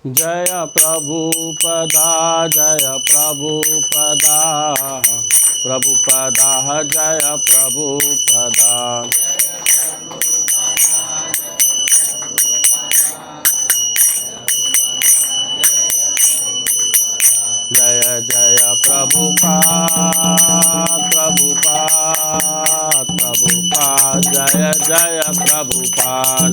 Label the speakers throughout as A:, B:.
A: जय प्रभुपदा जय प्रभुपदा प्रभुपदा जय प्रभुपदा जय जय प्रभुपाद प्रभुपाद प्रभुपाद जय जय प्रभुपाद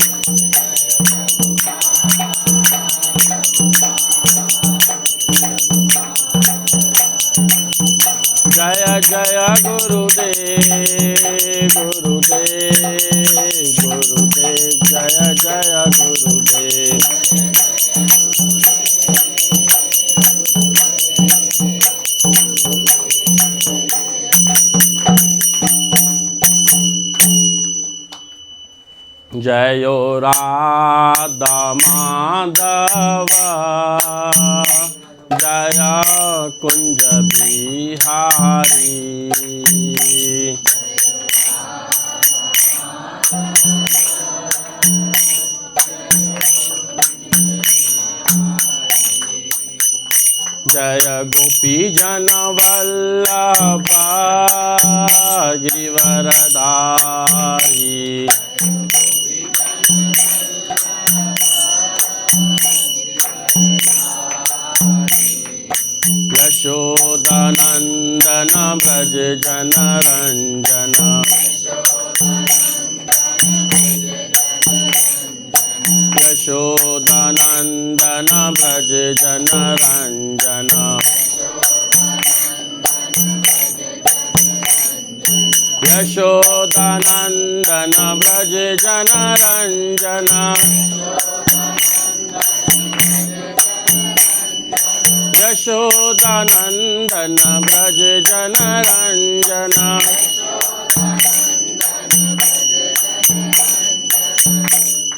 A: जय जय गुरुदेव गुरुदेव गुरुदेव जय जय गुरुदेव जयो राधा माधव जय कुंज बिहारी जय गोपी जन वल्लभ गिरिवरधारी यशोदानंदन ब्रज जन रंजन यशोदानंदन ब्रज जन रंजन यशोदानंदन ब्रज जन रंजन यशोदानंदन ब्रज जन रंजन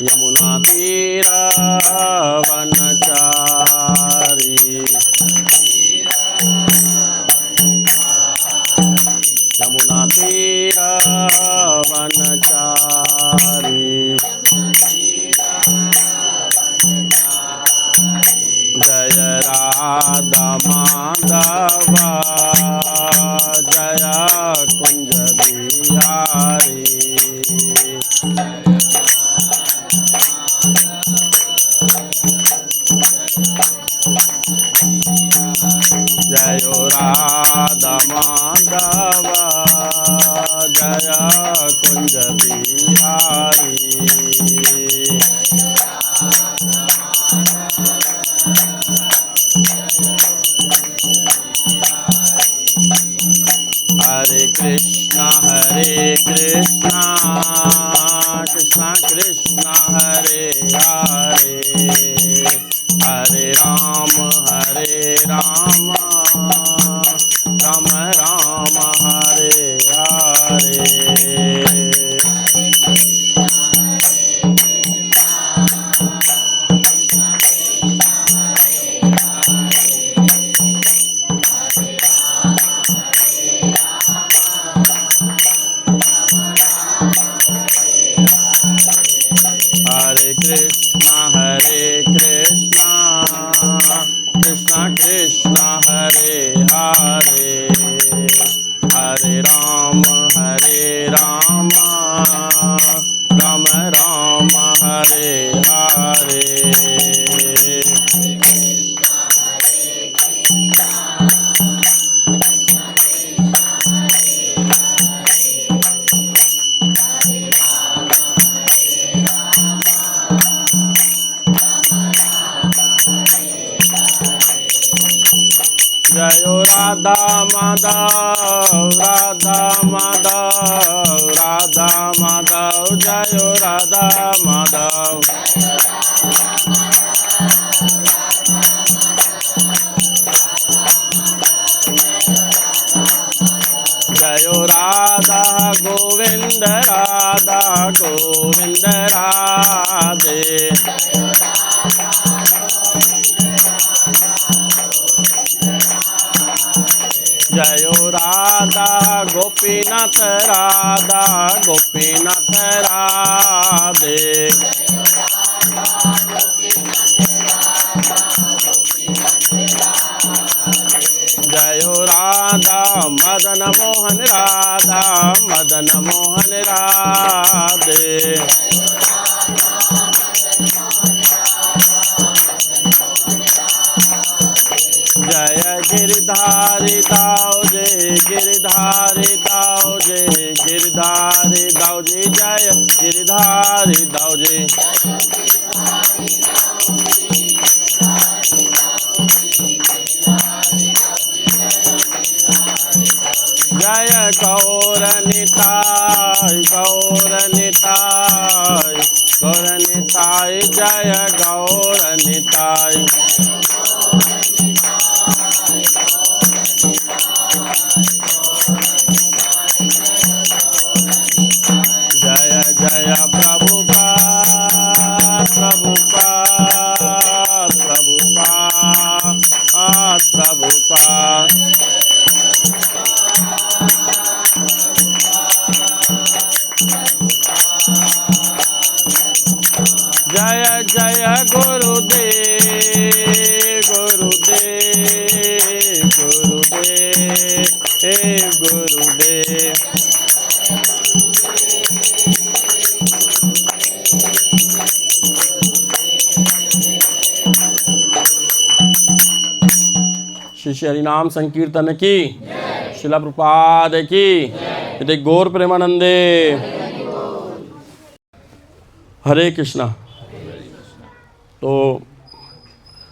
A: यमुना तीर वनचारी यमुना तीर वनचारी जय राधा माधव जय कुंज बिहारी जय राधा माधव जय कुंज बिहारी हरे कृष्णा कृष्णा कृष्णा हरे हरे हरे राम राम राम हरे हरे हरे कृष्णा कृष्णा कृष्णा हरे हरे हरे राम राम राम हरे हरे जयो राधा माधव राधा माधव राधा माधव जयो राधा माधव जयो राधा गोविंद राधा गोविंद राधे। जयो राधा गोपीनाथ राधा गोपीनाथ राधे। जयो राधा मदन मोहन राधा मदन मोहन राधे। जय गिरधारी दाऊ जे गिरधारी दाऊ जे गिरधारी दाऊ जी जय गिरधारी दाऊ जी। जय गौर निताय गौर निताय गौर निताय जय गौर निताय। जय जय प्रभुपाद प्रभुपाद प्रभुपाद प्रभुपाद। जय जय गुरुदेव गुरुदेव गुरुदेव गुरुदेव। श्री हरिनाम संकीर्तन की शिला प्रपाद की यदि गौर प्रेमानंदे। हरे कृष्णा। तो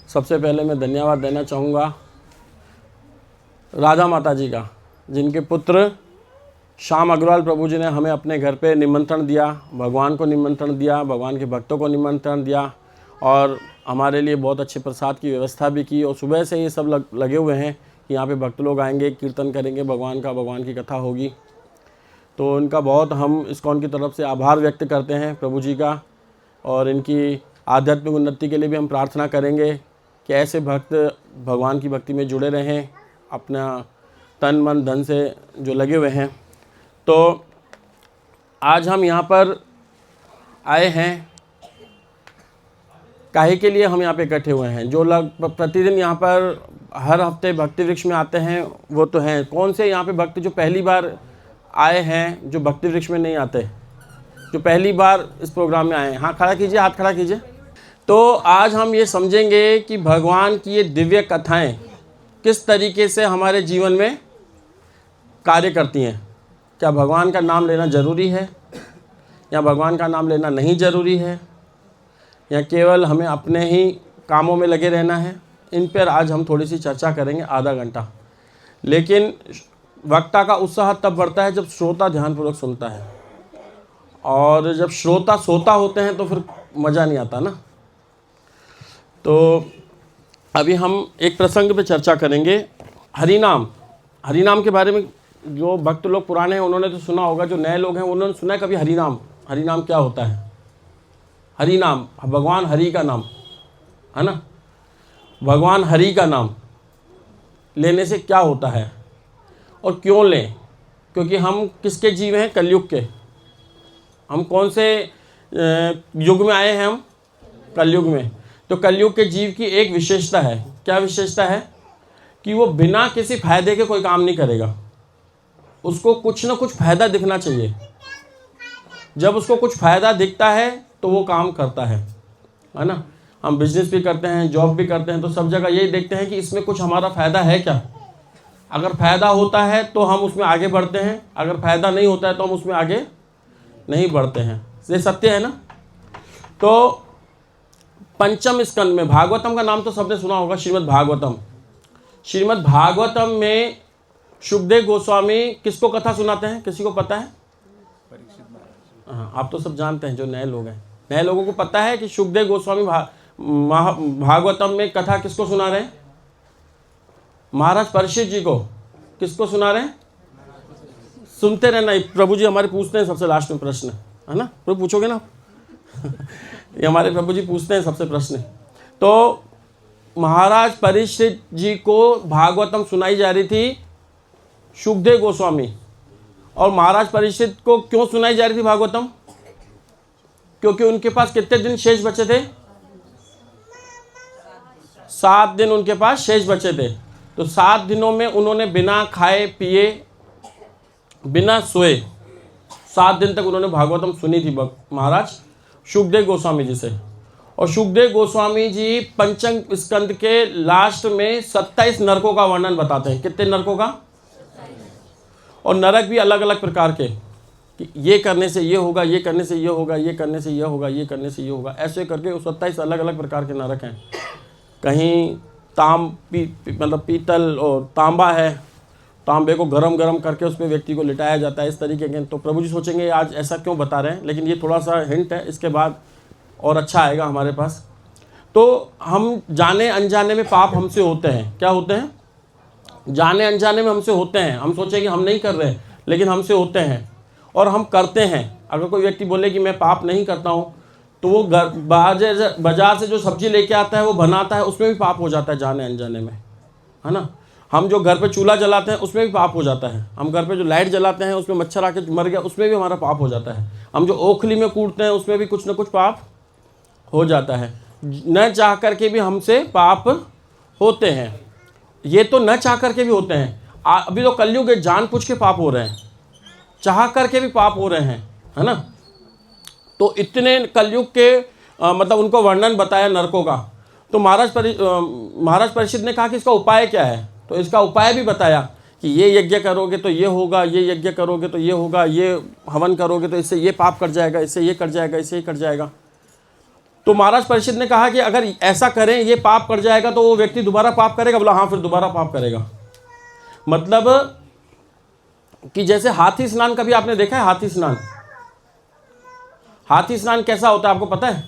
A: सबसे पहले मैं धन्यवाद देना चाहूँगा राधा माता जी का, जिनके पुत्र श्याम अग्रवाल प्रभु जी ने हमें अपने घर पे निमंत्रण दिया, भगवान को निमंत्रण दिया, भगवान के भक्तों को निमंत्रण दिया और हमारे लिए बहुत अच्छे प्रसाद की व्यवस्था भी की। और सुबह से ये सब लगे हुए हैं कि यहाँ पे भक्त लोग आएंगे, कीर्तन करेंगे, भगवान की कथा होगी। तो उनका बहुत हम इस्कॉन की तरफ से आभार व्यक्त करते हैं प्रभु जी का। और इनकी आध्यात्मिक उन्नति के लिए भी हम प्रार्थना करेंगे कि ऐसे भक्त भगवान की भक्ति में जुड़े रहें, अपना तन मन धन से जो लगे हुए हैं। तो आज हम यहाँ पर आए हैं, काहे के लिए हम यहाँ पे इकट्ठे हुए हैं। जो लोग प्रतिदिन यहाँ पर हर हफ्ते भक्ति वृक्ष में आते हैं वो तो हैं। कौन से यहाँ पे भक्त जो पहली बार आए हैं, जो भक्ति वृक्ष में नहीं आते, जो पहली बार इस प्रोग्राम में आए हैं? हाँ, खड़ा कीजिए, हाथ खड़ा कीजिए। तो आज हम ये समझेंगे कि भगवान की ये दिव्य कथाएं किस तरीके से हमारे जीवन में कार्य करती हैं। क्या भगवान का नाम लेना ज़रूरी है या भगवान का नाम लेना नहीं ज़रूरी है, या केवल हमें अपने ही कामों में लगे रहना है? इन पर आज हम थोड़ी सी चर्चा करेंगे, आधा घंटा। लेकिन वक्ता का उत्साह तब बढ़ता है जब श्रोता ध्यानपूर्वक सुनता है, और जब श्रोता सोता होते हैं तो फिर मज़ा नहीं आता ना। तो अभी हम एक प्रसंग पे चर्चा करेंगे, हरिनाम। हरिनाम के बारे में जो भक्त लोग पुराने हैं उन्होंने तो सुना होगा, जो नए लोग हैं उन्होंने सुना है कभी हरिनाम? हरिनाम क्या होता है? हरिनाम भगवान हरि का नाम है ना। भगवान हरि का नाम लेने से क्या होता है और क्यों लें? क्योंकि हम किसके जीव हैं? कलयुग के। हम कौन से युग में आए हैं? हम कलयुग में। तो कलयुग के जीव की एक विशेषता है। क्या विशेषता है? कि वो बिना किसी फायदे के कोई काम नहीं करेगा, उसको कुछ ना कुछ फ़ायदा दिखना चाहिए। जब उसको कुछ फ़ायदा दिखता है तो वो काम करता है ना। हम बिजनेस भी करते हैं, जॉब भी करते हैं, तो सब जगह यही देखते हैं कि इसमें कुछ हमारा फ़ायदा है क्या। अगर फ़ायदा होता है तो हम उसमें आगे बढ़ते हैं, अगर फ़ायदा नहीं होता है तो हम उसमें आगे नहीं बढ़ते हैं। ये सत्य है ना। तो पंचम स्कंद में भागवतम का नाम तो सबने सुना होगा, श्रीमद् भागवतम। श्रीमद् भागवतम में शुकदेव गोस्वामी किसको कथा सुनाते हैं? किसी को पता है? हाँ, आप तो सब जानते हैं, जो नए लोग हैं। नए लोगों को पता है कि शुकदेव गोस्वामी भागवतम में कथा किसको सुना रहे हैं? महाराज परीक्षित जी को। किसको सुना रहे हैं? सुनते रहना। प्रभु जी हमारे पूछते हैं सबसे लास्ट में प्रश्न, है ना? प्रभु पूछोगे ना ये हमारे प्रभु जी पूछते हैं सबसे प्रश्न। तो महाराज परीक्षित जी को भागवतम सुनाई जा रही थी शुकदेव गोस्वामी। और महाराज परीक्षित को क्यों सुनाई जा रही थी भागवतम? क्योंकि उनके पास कितने दिन शेष बचे थे? 7 दिन उनके पास शेष बचे थे। तो 7 दिनों में उन्होंने बिना खाए पिए, बिना सोए 7 दिन तक उन्होंने भागवतम सुनी थी महाराज शुकदेव गोस्वामी जी से। और शुकदेव गोस्वामी जी पंचम स्कंद के लास्ट में 27 नरकों का वर्णन बताते हैं। कितने नरकों का? और नरक भी अलग अलग प्रकार के, कि ये करने से ये होगा, ये करने से ये होगा, ये करने से ये होगा, ये करने से ये होगा, ऐसे करके 27 अलग अलग प्रकार के नरक हैं। कहीं मतलब पीतल और तांबा है, तांबे को गरम गरम करके उस पर व्यक्ति को लिटाया जाता है, इस तरीके के। तो प्रभु जी सोचेंगे आज ऐसा क्यों बता रहे हैं, लेकिन ये थोड़ा सा हिंट है, इसके बाद और अच्छा आएगा हमारे पास। तो हम जाने अनजाने में पाप हमसे होते हैं। क्या होते हैं? जाने अनजाने में हमसे होते हैं। हम सोचें कि हम नहीं कर रहे, लेकिन हमसे होते हैं और हम करते हैं। अगर कोई व्यक्ति बोले कि मैं पाप नहीं करता हूँ, तो वो बाजार से जो सब्जी लेके आता है वो बनाता है, उसमें भी पाप हो जाता है जाने अनजाने में, है ना? हम जो घर पे चूल्हा जलाते हैं उसमें भी पाप हो जाता है। हम घर पे जो लाइट जलाते हैं उसमें मच्छर आके मर गया, उसमें भी हमारा पाप हो जाता है। हम जो ओखली में कूटते हैं उसमें भी कुछ ना कुछ पाप हो जाता है। न चाह करके भी हमसे पाप होते हैं। ये तो न चाह करके भी होते हैं। अभी तो कलयुग है, जानबूझ के पाप हो रहे हैं, चाह करके भी पाप हो रहे हैं, है ना? तो इतने कलयुग के मतलब उनको वर्णन बताया नरकों का। तो महाराज परीक्षित ने कहा कि इसका उपाय क्या है? तो इसका उपाय भी बताया कि ये यज्ञ करोगे तो ये होगा, ये यज्ञ करोगे तो ये होगा, ये हवन करोगे तो इससे ये पाप कट जाएगा, इससे ये कट जाएगा, इससे ये कट जाएगा। तो महाराज परीक्षित ने कहा कि अगर ऐसा करें, ये पाप कट जाएगा, तो वो व्यक्ति दोबारा पाप करेगा? बोला हाँ, फिर दोबारा पाप करेगा। मतलब कि जैसे हाथी स्नान, कभी आपने देखा है हाथी स्नान? हाथी स्नान कैसा होता है आपको पता है?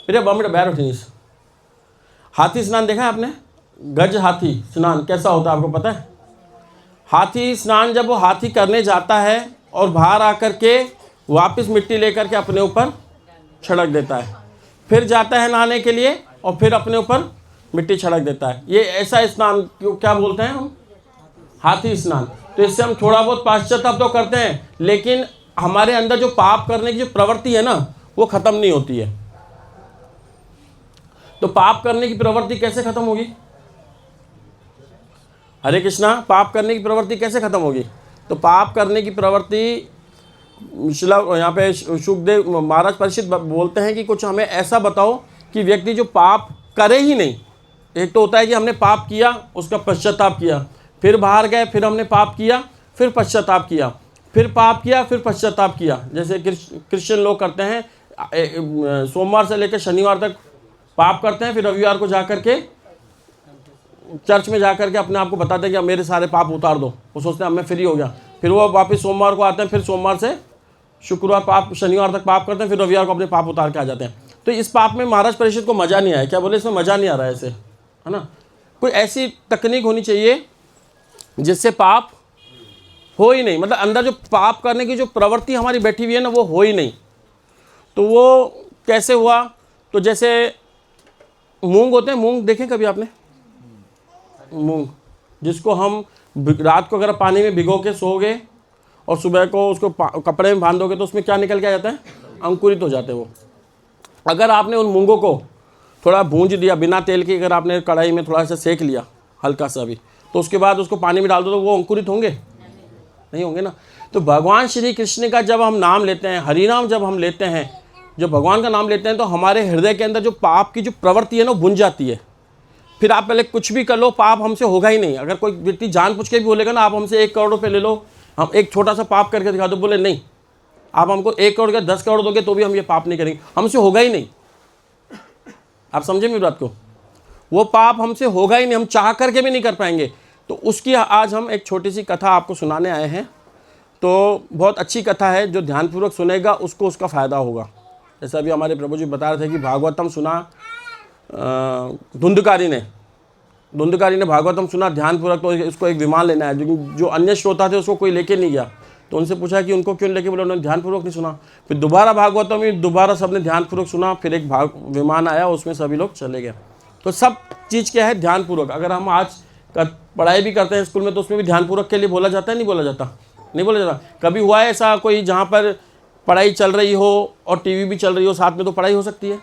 A: फिर बमड़ बैर उठीस, हाथी स्नान देखा है आपने? गज हाथी स्नान कैसा होता है आपको पता है? हाथी स्नान जब वो हाथी करने जाता है और बाहर आकर के वापस मिट्टी लेकर के अपने ऊपर छिड़क देता है, फिर जाता है नहाने के लिए और फिर अपने ऊपर मिट्टी छिड़क देता है। ये ऐसा स्नान क्या बोलते हैं हम? हाथी स्नान। तो इससे हम थोड़ा बहुत पाश्चात्ताप तो करते हैं, लेकिन हमारे अंदर जो पाप करने की जो प्रवृत्ति है ना, वो खत्म नहीं होती है। तो पाप करने की प्रवृत्ति कैसे खत्म होगी? हरे कृष्णा, पाप करने की प्रवृत्ति कैसे खत्म होगी? तो पाप करने की प्रवृत्ति यहाँ पे शुकदेव महाराज परीक्षित बोलते हैं कि कुछ हमें ऐसा बताओ कि व्यक्ति जो पाप करे ही नहीं। एक तो होता है कि हमने पाप किया, उसका पश्चाताप किया, फिर बाहर गए, फिर हमने पाप किया, फिर पश्चाताप किया, फिर पाप किया, फिर पश्चाताप किया। जैसे क्रिश्चियन लोग करते हैं, सोमवार से लेकर शनिवार तक पाप करते हैं, फिर रविवार को जाकर के चर्च में जाकर के अपने आप को बताते हैं कि अब मेरे सारे पाप उतार दो। वो सोचते हैं अब मैं फ्री हो गया। फिर वो वापस सोमवार को आते हैं, फिर सोमवार से शुक्रवार पाप, शनिवार तक पाप करते हैं, फिर रविवार को अपने पाप उतार के आ जाते हैं। तो इस पाप में महाराज परीक्षित को मज़ा नहीं आया। क्या बोले? इसमें मज़ा नहीं आ रहा है ऐसे, है ना? कोई ऐसी तकनीक होनी चाहिए जिससे पाप हो ही नहीं, मतलब अंदर जो पाप करने की जो प्रवृत्ति हमारी बैठी हुई है ना, वो हो ही नहीं। तो वो कैसे हुआ? तो जैसे मूंग होते हैं, मूंग देखें कभी आपने? मूंग जिसको हम रात को अगर पानी में भिगो के सोओगे और सुबह को उसको कपड़े में बांधोगे तो उसमें क्या निकल के आ जाता है? अंकुरित हो जाते हैं वो। अगर आपने उन मूंगों को थोड़ा भूंज दिया बिना तेल के, अगर आपने कढ़ाई में थोड़ा सा सेक लिया हल्का सा भी, तो उसके बाद उसको पानी में डाल दो तो वो अंकुरित होंगे? नहीं होंगे ना। तो भगवान श्री कृष्ण का जब हम नाम लेते हैं, हरि नाम जब हम लेते हैं, जब भगवान का नाम लेते हैं, तो हमारे हृदय के अंदर जो पाप की जो प्रवृत्ति है ना, बुन जाती है। फिर आप पहले कुछ भी कर लो, पाप हमसे होगा ही नहीं। अगर कोई व्यक्ति जानबूझ के भी बोलेगा ना, आप हमसे 1 करोड़ रुपये ले लो, हम एक छोटा सा पाप करके दिखा दो, बोले नहीं, आप हमको 1 करोड़ का 10 करोड़ दोगे तो भी हम ये पाप नहीं करेंगे, हमसे होगा ही नहीं। आप समझे मेरी बात को? वो पाप हमसे होगा ही नहीं, हम चाह करके भी नहीं कर पाएंगे। तो उसकी आज हम एक छोटी सी कथा आपको सुनाने आए हैं। तो बहुत अच्छी कथा है, जो ध्यानपूर्वक सुनेगा उसको उसका फ़ायदा होगा। जैसा अभी हमारे प्रभु जी बता रहे थे कि भागवतम सुना धुंधकारी ने भागवतम सुना ध्यानपूर्वक, तो इसको एक विमान लेना है। जो अन्य श्रोता थे उसको कोई लेके नहीं गया, तो उनसे पूछा कि उनको क्यों लेके, बोले उन्होंने ध्यानपूर्वक नहीं सुना। फिर दोबारा भागवतम में दोबारा सबने ध्यानपूर्वक सुना, फिर एक विमान आया, उसमें सभी लोग चले गए। तो सब चीज़ क्या है, ध्यानपूर्वक। अगर हम आज पढ़ाई भी करते हैं स्कूल में तो उसमें भी ध्यानपूर्वक के लिए बोला जाता है, नहीं बोला जाता? नहीं बोला जाता। कभी हुआ है ऐसा कोई जहाँ पर पढ़ाई चल रही हो और टीवी भी चल रही हो साथ में, तो पढ़ाई हो सकती है?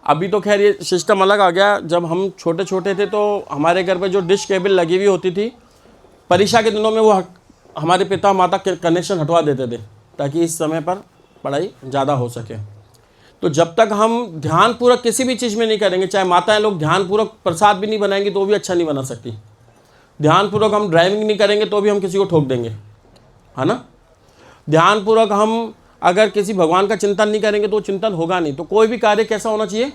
A: अभी तो खैर ये सिस्टम अलग आ गया। जब हम छोटे छोटे थे तो हमारे घर पे जो डिश केबल लगी हुई होती थी, परीक्षा के दिनों में वो हमारे पिता माता कनेक्शन हटवा देते थे ताकि इस समय पर पढ़ाई ज़्यादा हो सके। तो जब तक हम ध्यानपूर्वक किसी भी चीज़ में नहीं करेंगे, चाहे माताएं लोग ध्यानपूर्वक प्रसाद भी नहीं बनाएंगी तो भी अच्छा नहीं बना सकती। ध्यानपूर्वक हम ड्राइविंग नहीं करेंगे तो भी हम किसी को ठोक देंगे, है ना। ध्यानपूर्वक हम अगर किसी भगवान का चिंतन नहीं करेंगे तो चिंतन होगा नहीं। तो कोई भी कार्य कैसा होना चाहिए,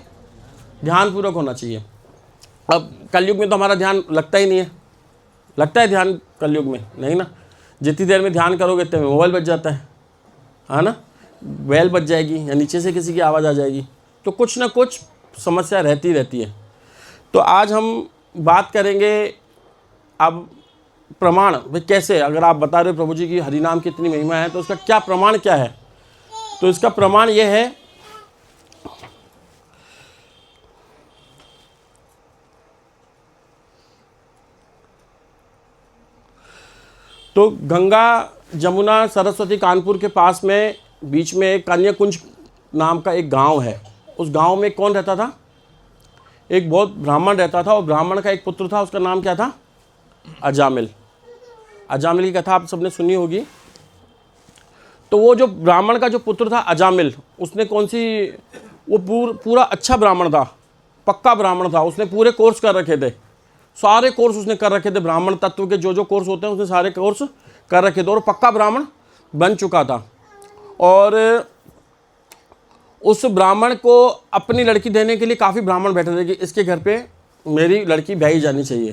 A: ध्यानपूर्वक होना चाहिए। अब कलयुग में तो हमारा ध्यान लगता ही नहीं है। लगता है ध्यान कलयुग में? नहीं ना। जितनी देर में ध्यान करोगे इतने में मोबाइल बज जाता है ना, बेल बज जाएगी या नीचे से किसी की आवाज़ आ जाएगी। तो कुछ ना कुछ समस्या रहती रहती है। तो आज हम बात करेंगे अब प्रमाण, भाई कैसे, अगर आप बता रहे हो प्रभु जी की हरिनाम की इतनी महिमा है तो उसका क्या प्रमाण क्या है। तो इसका प्रमाण ये है, तो गंगा जमुना सरस्वती कानपुर के पास में बीच में एक कन्याकुंज नाम का एक गांव है। उस गांव में कौन रहता था, एक बहुत ब्राह्मण रहता था, और ब्राह्मण का एक पुत्र था, उसका नाम क्या था, अजामिल। अजामिल की कथा आप सबने सुनी होगी। तो वो जो ब्राह्मण का जो पुत्र था अजामिल, उसने कौन सी, वो पूरा अच्छा ब्राह्मण था, पक्का ब्राह्मण था। उसने पूरे कोर्स कर रखे थे, सारे कोर्स उसने कर रखे थे। ब्राह्मण तत्व के जो कोर्स होते हैं उसने सारे कोर्स कर रखे थे और पक्का ब्राह्मण बन चुका था। और उस ब्राह्मण को अपनी लड़की देने के लिए काफ़ी ब्राह्मण बैठे थे कि इसके घर पे मेरी लड़की ब्याही जानी चाहिए,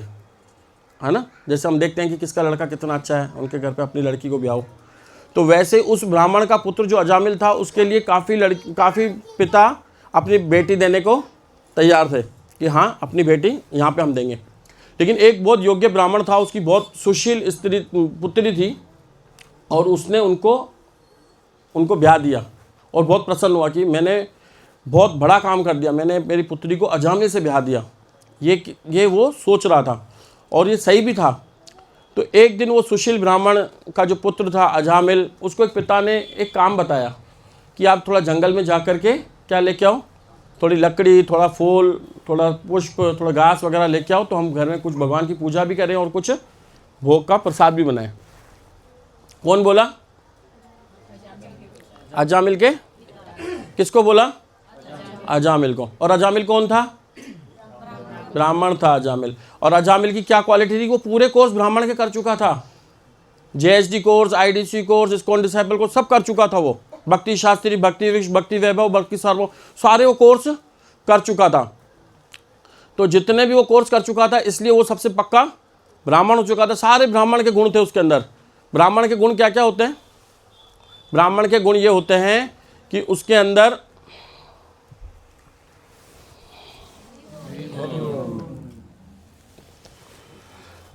A: है ना। जैसे हम देखते हैं कि किसका लड़का कितना अच्छा है, उनके घर पे अपनी लड़की को ब्याहो। तो वैसे उस ब्राह्मण का पुत्र जो अजामिल था, उसके लिए काफ़ी पिता अपनी बेटी देने को तैयार थे कि हाँ अपनी बेटी यहाँ पे हम देंगे। लेकिन एक बहुत योग्य ब्राह्मण था, उसकी बहुत सुशील स्त्री पुत्री थी, और उसने उनको ब्याह दिया और बहुत प्रसन्न हुआ कि मैंने बहुत बड़ा काम कर दिया, मैंने मेरी पुत्री को अजामिल से ब्याह दिया। ये वो सोच रहा था और ये सही भी था। तो एक दिन वो सुशील ब्राह्मण का जो पुत्र था अजामिल, उसको एक पिता ने एक काम बताया कि आप थोड़ा जंगल में जा कर के क्या लेके आओ, थोड़ी लकड़ी, थोड़ा फूल, थोड़ा पुष्प, थोड़ा घास वगैरह लेके आओ, तो हम घर में कुछ भगवान की पूजा भी करें और कुछ भोग का प्रसाद भी बनाएं। कौन बोला? अजामिल के, किसको बोला? अजामिल को। और अजामिल कौन था? ब्राह्मण था अजामिल। और अजामिल की क्या क्वालिटी थी, वो पूरे कोर्स ब्राह्मण के कर चुका था। JHD course, IDC course, ISKCON disciple course सब कर चुका था वो। भक्ति शास्त्री, भक्ति वृक्ष, भक्ति वैभव, भक्ति सर्व, सारे वो कोर्स कर चुका था। तो जितने भी वो कोर्स कर चुका था, इसलिए वो सबसे पक्का ब्राह्मण हो चुका था। सारे ब्राह्मण के गुण थे उसके अंदर। ब्राह्मण के गुण क्या क्या होते हैं? ब्राह्मण के गुण ये होते हैं कि उसके अंदर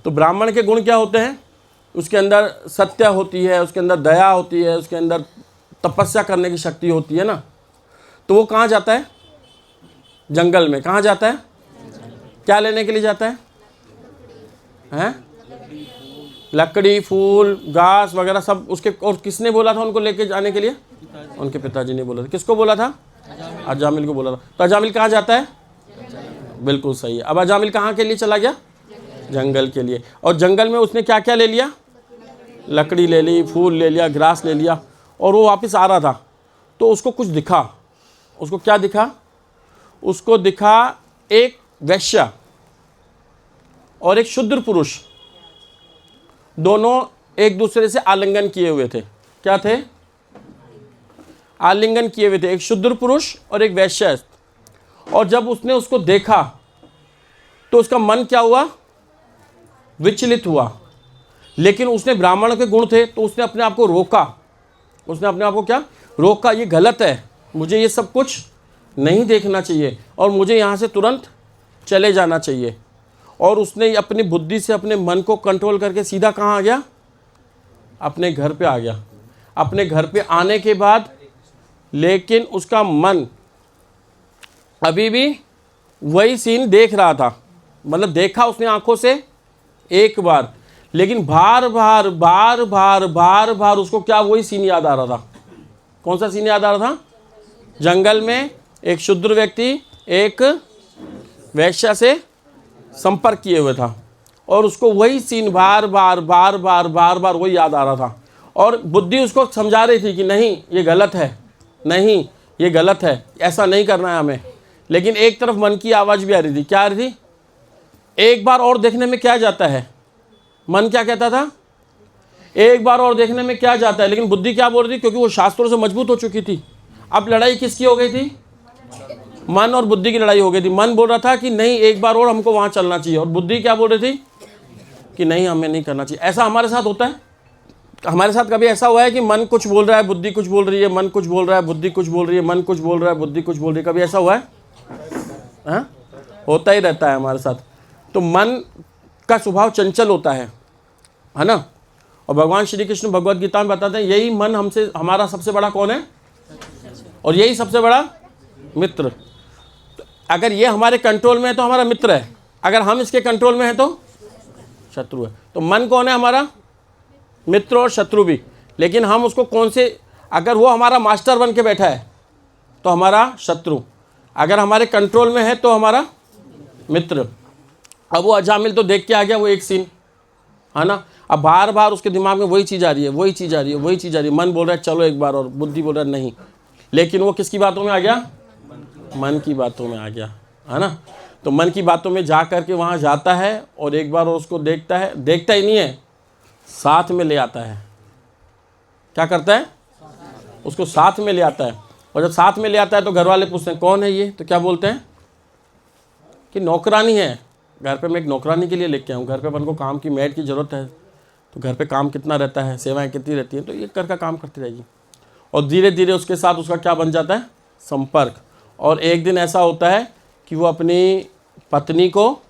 A: तो ब्राह्मण के गुण क्या होते हैं? उसके अंदर सत्य होती है, उसके अंदर दया होती है, उसके अंदर तपस्या करने की शक्ति होती है ना। तो वो कहाँ जाता है? जंगल में। कहाँ जाता है? क्या लेने के लिए जाता है? हैं? लकड़ी, फूल, घास वगैरह सब उसके। और किसने बोला था उनको लेके जाने के लिए? उनके पिताजी ने बोला था। किसको बोला था? अजामिल को बोला था। तो अजामिल कहाँ जाता है? बिल्कुल सही है। अब अजामिल कहाँ के लिए चला गया? जंगल के लिए। और जंगल में उसने क्या क्या ले लिया? लकड़ी ले ली, फूल ले लिया, घास ले लिया, और वो वापस आ रहा था। तो उसको कुछ दिखा। उसको क्या दिखा? उसको दिखा एक वैश्या और एक शूद्र पुरुष, दोनों एक दूसरे से आलिंगन किए हुए थे। क्या थे? आलिंगन किए हुए थे, एक शूद्र पुरुष और एक वैश्या। और जब उसने उसको देखा तो उसका मन क्या हुआ? विचलित हुआ। लेकिन उसने ब्राह्मण के गुण थे तो उसने अपने आप को रोका। उसने अपने आप को क्या रोका? ये गलत है, मुझे ये सब कुछ नहीं देखना चाहिए और मुझे यहाँ से तुरंत चले जाना चाहिए। और उसने अपनी बुद्धि से अपने मन को कंट्रोल करके सीधा कहाँ आ गया? अपने घर पे आ गया। अपने घर पे आने के बाद लेकिन उसका मन अभी भी वही सीन देख रहा था, मतलब देखा उसने आंखों से एक बार, लेकिन बार बार बार बार बार बार उसको क्या वही सीन याद आ रहा था। कौन सा सीन याद आ रहा था? जंगल में एक शूद्र व्यक्ति एक वैश्या से संपर्क किए हुए था और उसको वही सीन बार बार बार बार बार बार वही याद आ रहा था। और बुद्धि उसको समझा रही थी कि नहीं ये गलत है, नहीं ये गलत है, ऐसा नहीं करना है हमें। लेकिन एक तरफ मन की आवाज़ भी आ रही थी। क्या आ रही थी? एक बार और देखने में क्या जाता है? मन क्या कहता था? एक बार और देखने में क्या जाता है। लेकिन बुद्धि क्या बोल रही थी? क्योंकि वो शास्त्रों से मजबूत हो चुकी थी। अब लड़ाई किसकी हो गई थी? मन और बुद्धि की लड़ाई हो गई थी। मन बोल रहा था कि नहीं एक बार और हमको वहाँ चलना चाहिए, और बुद्धि क्या बोल रही थी कि नहीं हमें नहीं करना चाहिए। ऐसा हमारे साथ होता है? हमारे साथ कभी ऐसा हुआ है कि मन कुछ बोल रहा है, बुद्धि कुछ बोल रही है, मन कुछ बोल रहा है, बुद्धि कुछ बोल रही है, मन कुछ बोल रहा है, बुद्धि कुछ बोल रही है? कभी ऐसा हुआ है? हाँ, होता ही रहता है हमारे साथ। तो मन का स्वभाव चंचल होता है ना। और भगवान श्री कृष्ण भगवद गीता में बताते हैं यही मन हमसे, हमारा सबसे बड़ा कौन है? और यही सबसे बड़ा मित्र। तो अगर ये हमारे कंट्रोल में है तो हमारा मित्र है, अगर हम इसके कंट्रोल में हैं तो शत्रु है। तो मन कौन है? हमारा मित्र और शत्रु भी। लेकिन हम उसको कौन से, अगर वो हमारा मास्टर बन के बैठा है तो हमारा शत्रु, अगर हमारे कंट्रोल में है तो हमारा मित्र। अब वो अजामिल तो देख के आ गया वो एक सीन, है ना। अब बार बार उसके दिमाग में वही चीज़ आ रही है, वही चीज़ आ रही है, वही चीज़ आ रही है। मन बोल रहा है चलो एक बार और, बुद्धि बोल रहा है नहीं। लेकिन वो किसकी बातों में आ गया? मन की बातों में आ गया, है ना। तो मन की बातों में जा करके वहाँ जाता है और एक बार उसको देखता है, देखता ही नहीं है, साथ में ले आता है। क्या करता है? उसको साथ में ले आता है। और जब साथ में ले आता है तो घर वाले पूछते हैं कौन है ये? तो क्या बोलते हैं कि नौकरानी है, घर पे मैं एक नौकरानी के लिए लेके आऊँ। घर पे अपन को काम की मेड की ज़रूरत है, तो घर पे काम कितना रहता है, सेवाएं कितनी रहती हैं, तो ये घर का काम करती रहेगी। और धीरे धीरे उसके साथ उसका क्या बन जाता है? संपर्क। और एक दिन ऐसा होता है कि वो अपनी पत्नी को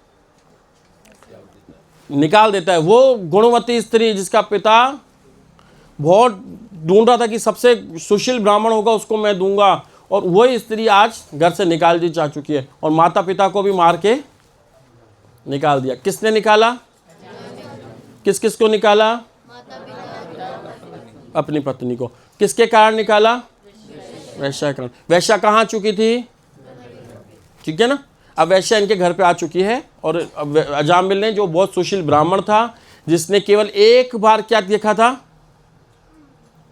A: निकाल देता है। वो गुणवती स्त्री जिसका पिता बहुत ढूंढ रहा था कि सबसे सुशील ब्राह्मण होगा उसको मैं दूंगा, और वही स्त्री आज घर से निकाल दी जा चुकी है। और माता पिता को भी मार के निकाल दिया। किसने निकाला? किस किस को निकाला? अपनी पत्नी को। किसके कारण निकाला? वैश्या के कारण। वैश्या कहाँ चुकी थी? ठीक है ना। अब वैश्या इनके घर पे आ चुकी है, और अजामिल ने जो बहुत सुशील ब्राह्मण था, जिसने केवल एक बार क्या देखा था?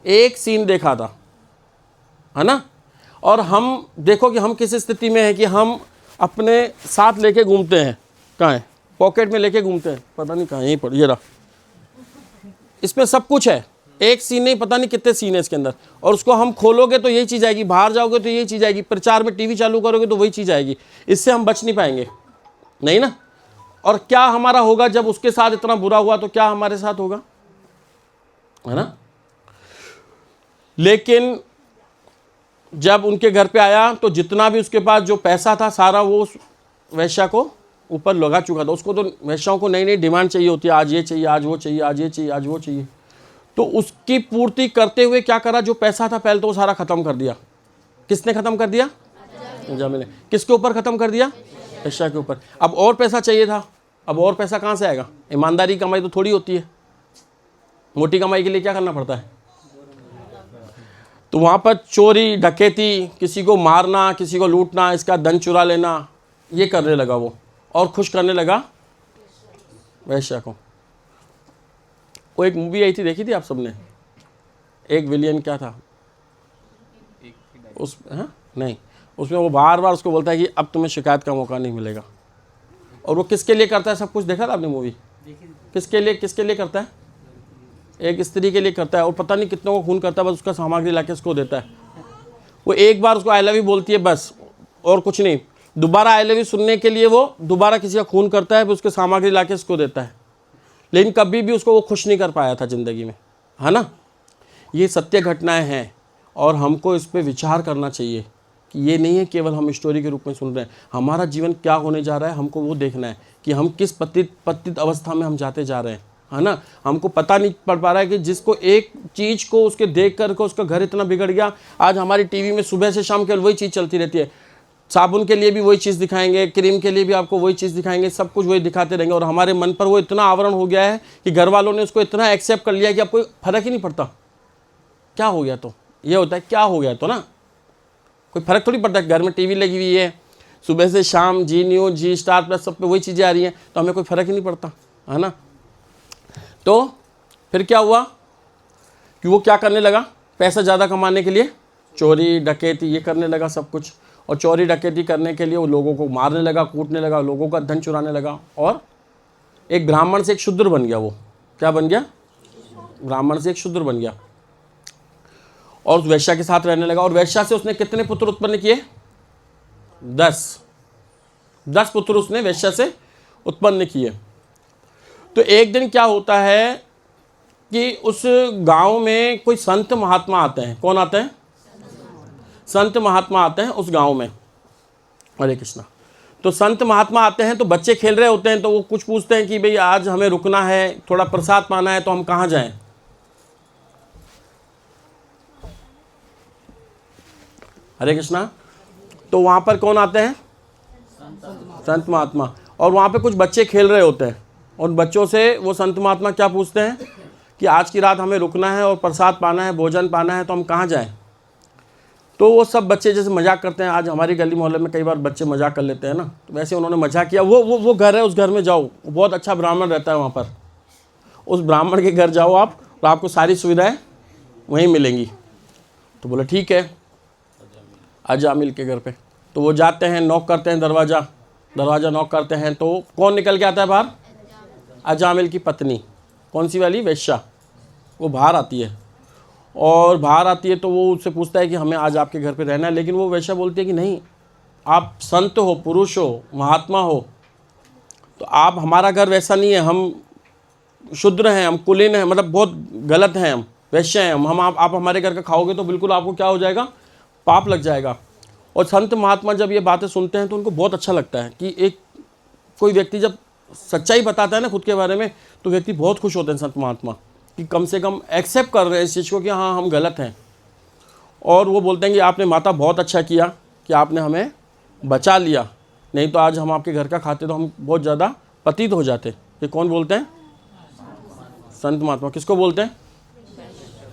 A: एक सीन देखा था, है ना। और हम देखो कि हम किस स्थिति में हैं कि हम अपने साथ लेके घूमते हैं। कहाँ है? पॉकेट में लेके घूमते हैं, पता नहीं कहाँ, यहीं पर ये रहा। इसमें सब कुछ है, एक सीन नहीं, पता नहीं कितने सीन है इसके अंदर। और उसको हम खोलोगे तो यही चीज़ आएगी, बाहर जाओगे तो यही चीज़ आएगी, प्रचार में टीवी चालू करोगे तो वही चीज़ आएगी। इससे हम बच नहीं पाएंगे, नहीं ना। और क्या हमारा होगा जब उसके साथ इतना बुरा हुआ, तो क्या हमारे साथ होगा, है ना। लेकिन जब उनके घर पे आया तो जितना भी उसके पास जो पैसा था सारा वो वैश्या को ऊपर लगा चुका था। उसको तो वैश्याओं को नई नई डिमांड चाहिए होती है, आज ये चाहिए, आज वो चाहिए, आज ये चाहिए, आज वो चाहिए। तो उसकी पूर्ति करते हुए क्या करा, जो पैसा था पहले तो वो सारा खत्म कर दिया। किसने खत्म कर दिया? अजामिल ने। किसके ऊपर खत्म कर दिया? वैश्या के ऊपर। अब और पैसा चाहिए था। अब और पैसा कहाँ से आएगा? ईमानदारी कमाई तो थोड़ी होती है, मोटी कमाई के लिए क्या करना पड़ता है। तो वहाँ पर चोरी डकैती, किसी को मारना, किसी को लूटना, इसका धन चुरा लेना, ये करने लगा वो, और खुश करने लगा वैश्या को। वो एक मूवी आई थी, देखी थी आप सबने? एक विलियन क्या था उस, हाँ नहीं, उसमें वो बार बार उसको बोलता है कि अब तुम्हें शिकायत का मौका नहीं मिलेगा। और वो किसके लिए करता है सब कुछ? देखा था आपने मूवी? किसके लिए करता है? एक स्त्री के लिए करता है, और पता नहीं कितनों को खून करता है, बस उसका सामग्री लाके उसको देता है। वो एक बार उसको आई लव यू बोलती है बस, और कुछ नहीं। दोबारा आई लव यू सुनने के लिए वो दोबारा किसी का खून करता है, फिर उसके सामग्री लाके उसको देता है। लेकिन कभी भी उसको वो खुश नहीं कर पाया था ज़िंदगी में, है ना। ये सत्य घटनाएं हैं, और हमको इस पर विचार करना चाहिए कि ये नहीं है केवल हम स्टोरी के रूप में सुन रहे हैं। हमारा जीवन क्या होने जा रहा है, हमको वो देखना है कि हम किस पतित अवस्था में हम जाते जा रहे हैं, है ना। हमको पता नहीं पड़ पा रहा है कि जिसको एक चीज़ को उसके देख कर के उसका घर इतना बिगड़ गया। आज हमारी टीवी में सुबह से शाम केवल वही चीज़ चलती रहती है। साबुन के लिए भी वही चीज़ दिखाएंगे, क्रीम के लिए भी आपको वही चीज़ दिखाएंगे, सब कुछ वही दिखाते रहेंगे। और हमारे मन पर वो इतना आवरण हो गया है कि घर वालों ने उसको इतना एक्सेप्ट कर लिया कि अब कोई फर्क ही नहीं पड़ता क्या हो गया। तो ये होता है क्या हो गया तो ना, कोई फर्क थोड़ी पड़ता है। घर में टीवी लगी हुई है, सुबह से शाम जी न्यूज़, जी स्टार प्लस सब पे वही चीज़ें आ रही हैं, तो हमें कोई फ़र्क ही नहीं पड़ता, है ना। तो फिर क्या हुआ कि वो क्या करने लगा, पैसा ज़्यादा कमाने के लिए चोरी डकैती ये करने लगा सब कुछ। और चोरी डकैती करने के लिए वो लोगों को मारने लगा, कूटने लगा, लोगों का धन चुराने लगा। और एक ब्राह्मण से एक शूद्र बन गया। वो क्या बन गया, ब्राह्मण से एक शूद्र बन गया और उस वैश्या के साथ रहने लगा। और वैश्या से उसने कितने पुत्र उत्पन्न किए, 10 पुत्र उसने वैश्या से उत्पन्न किए। तो एक दिन क्या होता है कि उस गांव में कोई संत महात्मा आते हैं। कौन आते हैं, संत महात्मा आते हैं उस गांव में। हरे कृष्णा। तो संत महात्मा आते हैं तो बच्चे खेल रहे होते हैं, तो वो कुछ पूछते हैं कि भाई आज हमें रुकना है, थोड़ा प्रसाद पाना है, तो हम कहाँ जाएं। हरे कृष्णा। तो वहाँ पर कौन आते हैं, संत महात्मा। और वहाँ पे कुछ बच्चे खेल रहे होते हैं। और बच्चों से वो संत महात्मा क्या पूछते हैं कि आज की रात हमें रुकना है और प्रसाद पाना है, भोजन पाना है, तो हम कहाँ जाएं। तो वो सब बच्चे जैसे मजाक करते हैं, आज हमारी गली मोहल्ले में कई बार बच्चे मजाक कर लेते हैं ना, तो वैसे उन्होंने मजाक किया। वो घर है, उस घर में जाओ, बहुत अच्छा ब्राह्मण रहता है वहाँ पर, उस ब्राह्मण के घर जाओ आप, तो आपको सारी सुविधाएं वहीं मिलेंगी। तो बोला ठीक है, अजामिल के घर पे। तो वो जाते हैं, नॉक करते हैं, दरवाज़ा नॉक करते हैं। तो कौन निकल के आता है बाहर, अजामिल की पत्नी। कौन सी वाली, वैश्या। वो बाहर आती है। और बाहर आती है तो वो उससे पूछता है कि हमें आज आपके घर पे रहना है। लेकिन वो वैश्या बोलती है कि नहीं, आप संत हो, पुरुष हो, महात्मा हो, तो आप, हमारा घर वैसा नहीं है, हम शूद्र हैं, हम कुलीन हैं, मतलब बहुत गलत हैं, हम वैश्य हैं, हम आप हमारे घर का खाओगे तो बिल्कुल आपको क्या हो जाएगा, पाप लग जाएगा। और संत महात्मा जब ये बातें सुनते हैं तो उनको बहुत अच्छा लगता है कि एक कोई व्यक्ति जब सच्चाई बताता है ना खुद के बारे में, तो व्यक्ति बहुत खुश होते हैं संत महात्मा कि कम से कम एक्सेप्ट कर रहे हैं इस चीज़ को कि हाँ हम गलत हैं। और वो बोलते हैं कि आपने माता बहुत अच्छा किया कि आपने हमें बचा लिया, नहीं तो आज हम आपके घर का खाते तो हम बहुत ज़्यादा पतित हो जाते। ये कौन बोलते हैं, संत महात्मा। किसको बोलते हैं,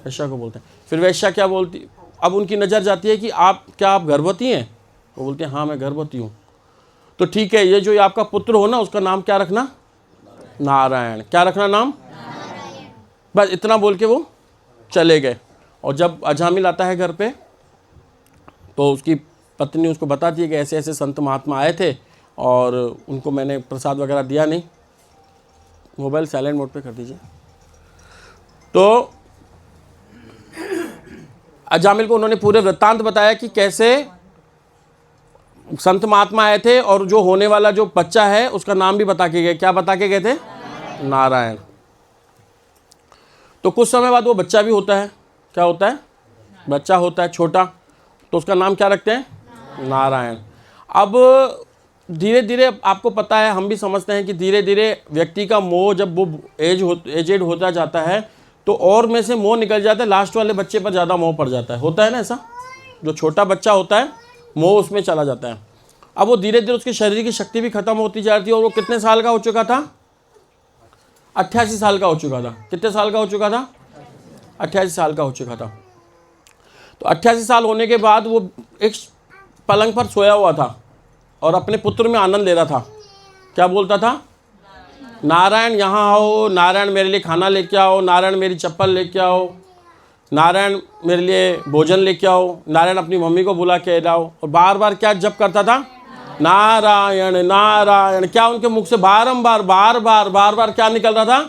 A: वैश्या को बोलते हैं। फिर वैश्या क्या बोलती, अब उनकी नज़र जाती है कि आप गर्भवती हैं। वो बोलते हैं हाँ मैं गर्भवती हूँ। तो ठीक है, ये जो आपका पुत्र हो ना, उसका नाम क्या रखना, नारायण। क्या रखना नाम, बस इतना बोल के वो चले गए। और जब अजामिल आता है घर पे तो उसकी पत्नी उसको बताती है कि ऐसे ऐसे संत महात्मा आए थे और उनको मैंने प्रसाद वगैरह दिया नहीं। मोबाइल साइलेंट मोड पे कर दीजिए। तो अजामिल को उन्होंने पूरे वृत्तांत बताया कि कैसे संत महात्मा आए थे और जो होने वाला जो बच्चा है उसका नाम भी बता के गए। क्या बता के गए थे, नारायण। तो कुछ समय बाद वो बच्चा भी होता है। क्या होता है, बच्चा होता है छोटा, तो उसका नाम क्या रखते हैं, नारायण। अब धीरे धीरे आपको पता है, हम भी समझते हैं कि धीरे धीरे व्यक्ति का मोह जब वो एजेड होता जाता है तो और में से मोह निकल जाता है, लास्ट वाले बच्चे पर ज़्यादा मोह पड़ जाता है। होता है ना ऐसा, जो छोटा बच्चा होता है मोह उसमें चला जाता है। अब वो धीरे धीरे उसके शरीर की शक्ति भी खत्म होती जा रही है। और वो कितने साल का हो चुका था, 88 साल का हो चुका था। कितने साल का हो चुका था, 88 साल का हो चुका था। तो 88 साल होने के बाद वो एक पलंग पर सोया हुआ था और अपने पुत्र में आनंद ले रहा था। क्या बोलता था, नारायण यहाँ आओ, नारायण मेरे लिए खाना लेके आओ, नारायण मेरी चप्पल लेके आओ, नारायण मेरे लिए भोजन लेके आओ, नारायण अपनी मम्मी को बुला के लाओ। और बार बार क्या जप करता था, नारायण नारायण। क्या उनके मुख से बारंबार बार बार क्या निकल रहा था,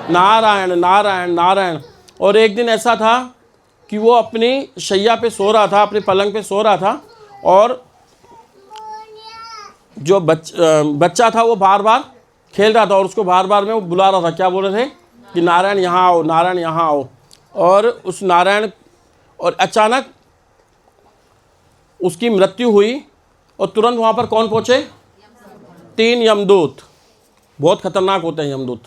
A: नारायण नारायण नारायण। और एक दिन ऐसा था कि वो अपनी शैया पे सो रहा था, अपने पलंग पे सो रहा था और जो बच्चा था वो बार बार खेल रहा था और उसको बार बार में वो बुला रहा था। क्या बोल रहे थे कि नारायण यहाँ आओ, नारायण यहाँ आओ। और उस नारायण, और अचानक उसकी मृत्यु हुई और तुरंत वहाँ पर कौन पहुँचे, 3 यमदूत। बहुत खतरनाक होते हैं यमदूत।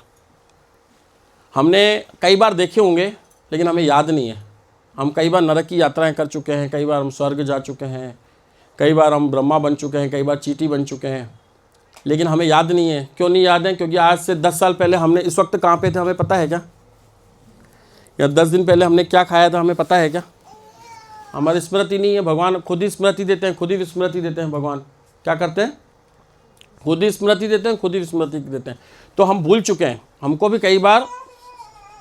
A: हमने कई बार देखे होंगे लेकिन हमें याद नहीं है। हम कई बार नरक की यात्राएं कर चुके हैं, कई बार हम स्वर्ग जा चुके हैं, कई बार हम ब्रह्मा बन चुके हैं, कई बार चींटी बन चुके हैं, लेकिन हमें याद नहीं है। क्यों नहीं याद है? क्योंकि आज से 10 साल पहले हमने इस वक्त कहाँ पे थे हमें पता है क्या? या 10 दिन पहले हमने क्या खाया था हमें पता है क्या? हमारी स्मृति नहीं है। भगवान खुद ही स्मृति देते हैं, खुद ही विस्मृति देते हैं। भगवान क्या करते हैं? खुद ही स्मृति देते हैं, खुद ही विस्मृति देते हैं। तो हम भूल चुके हैं। हमको भी कई बार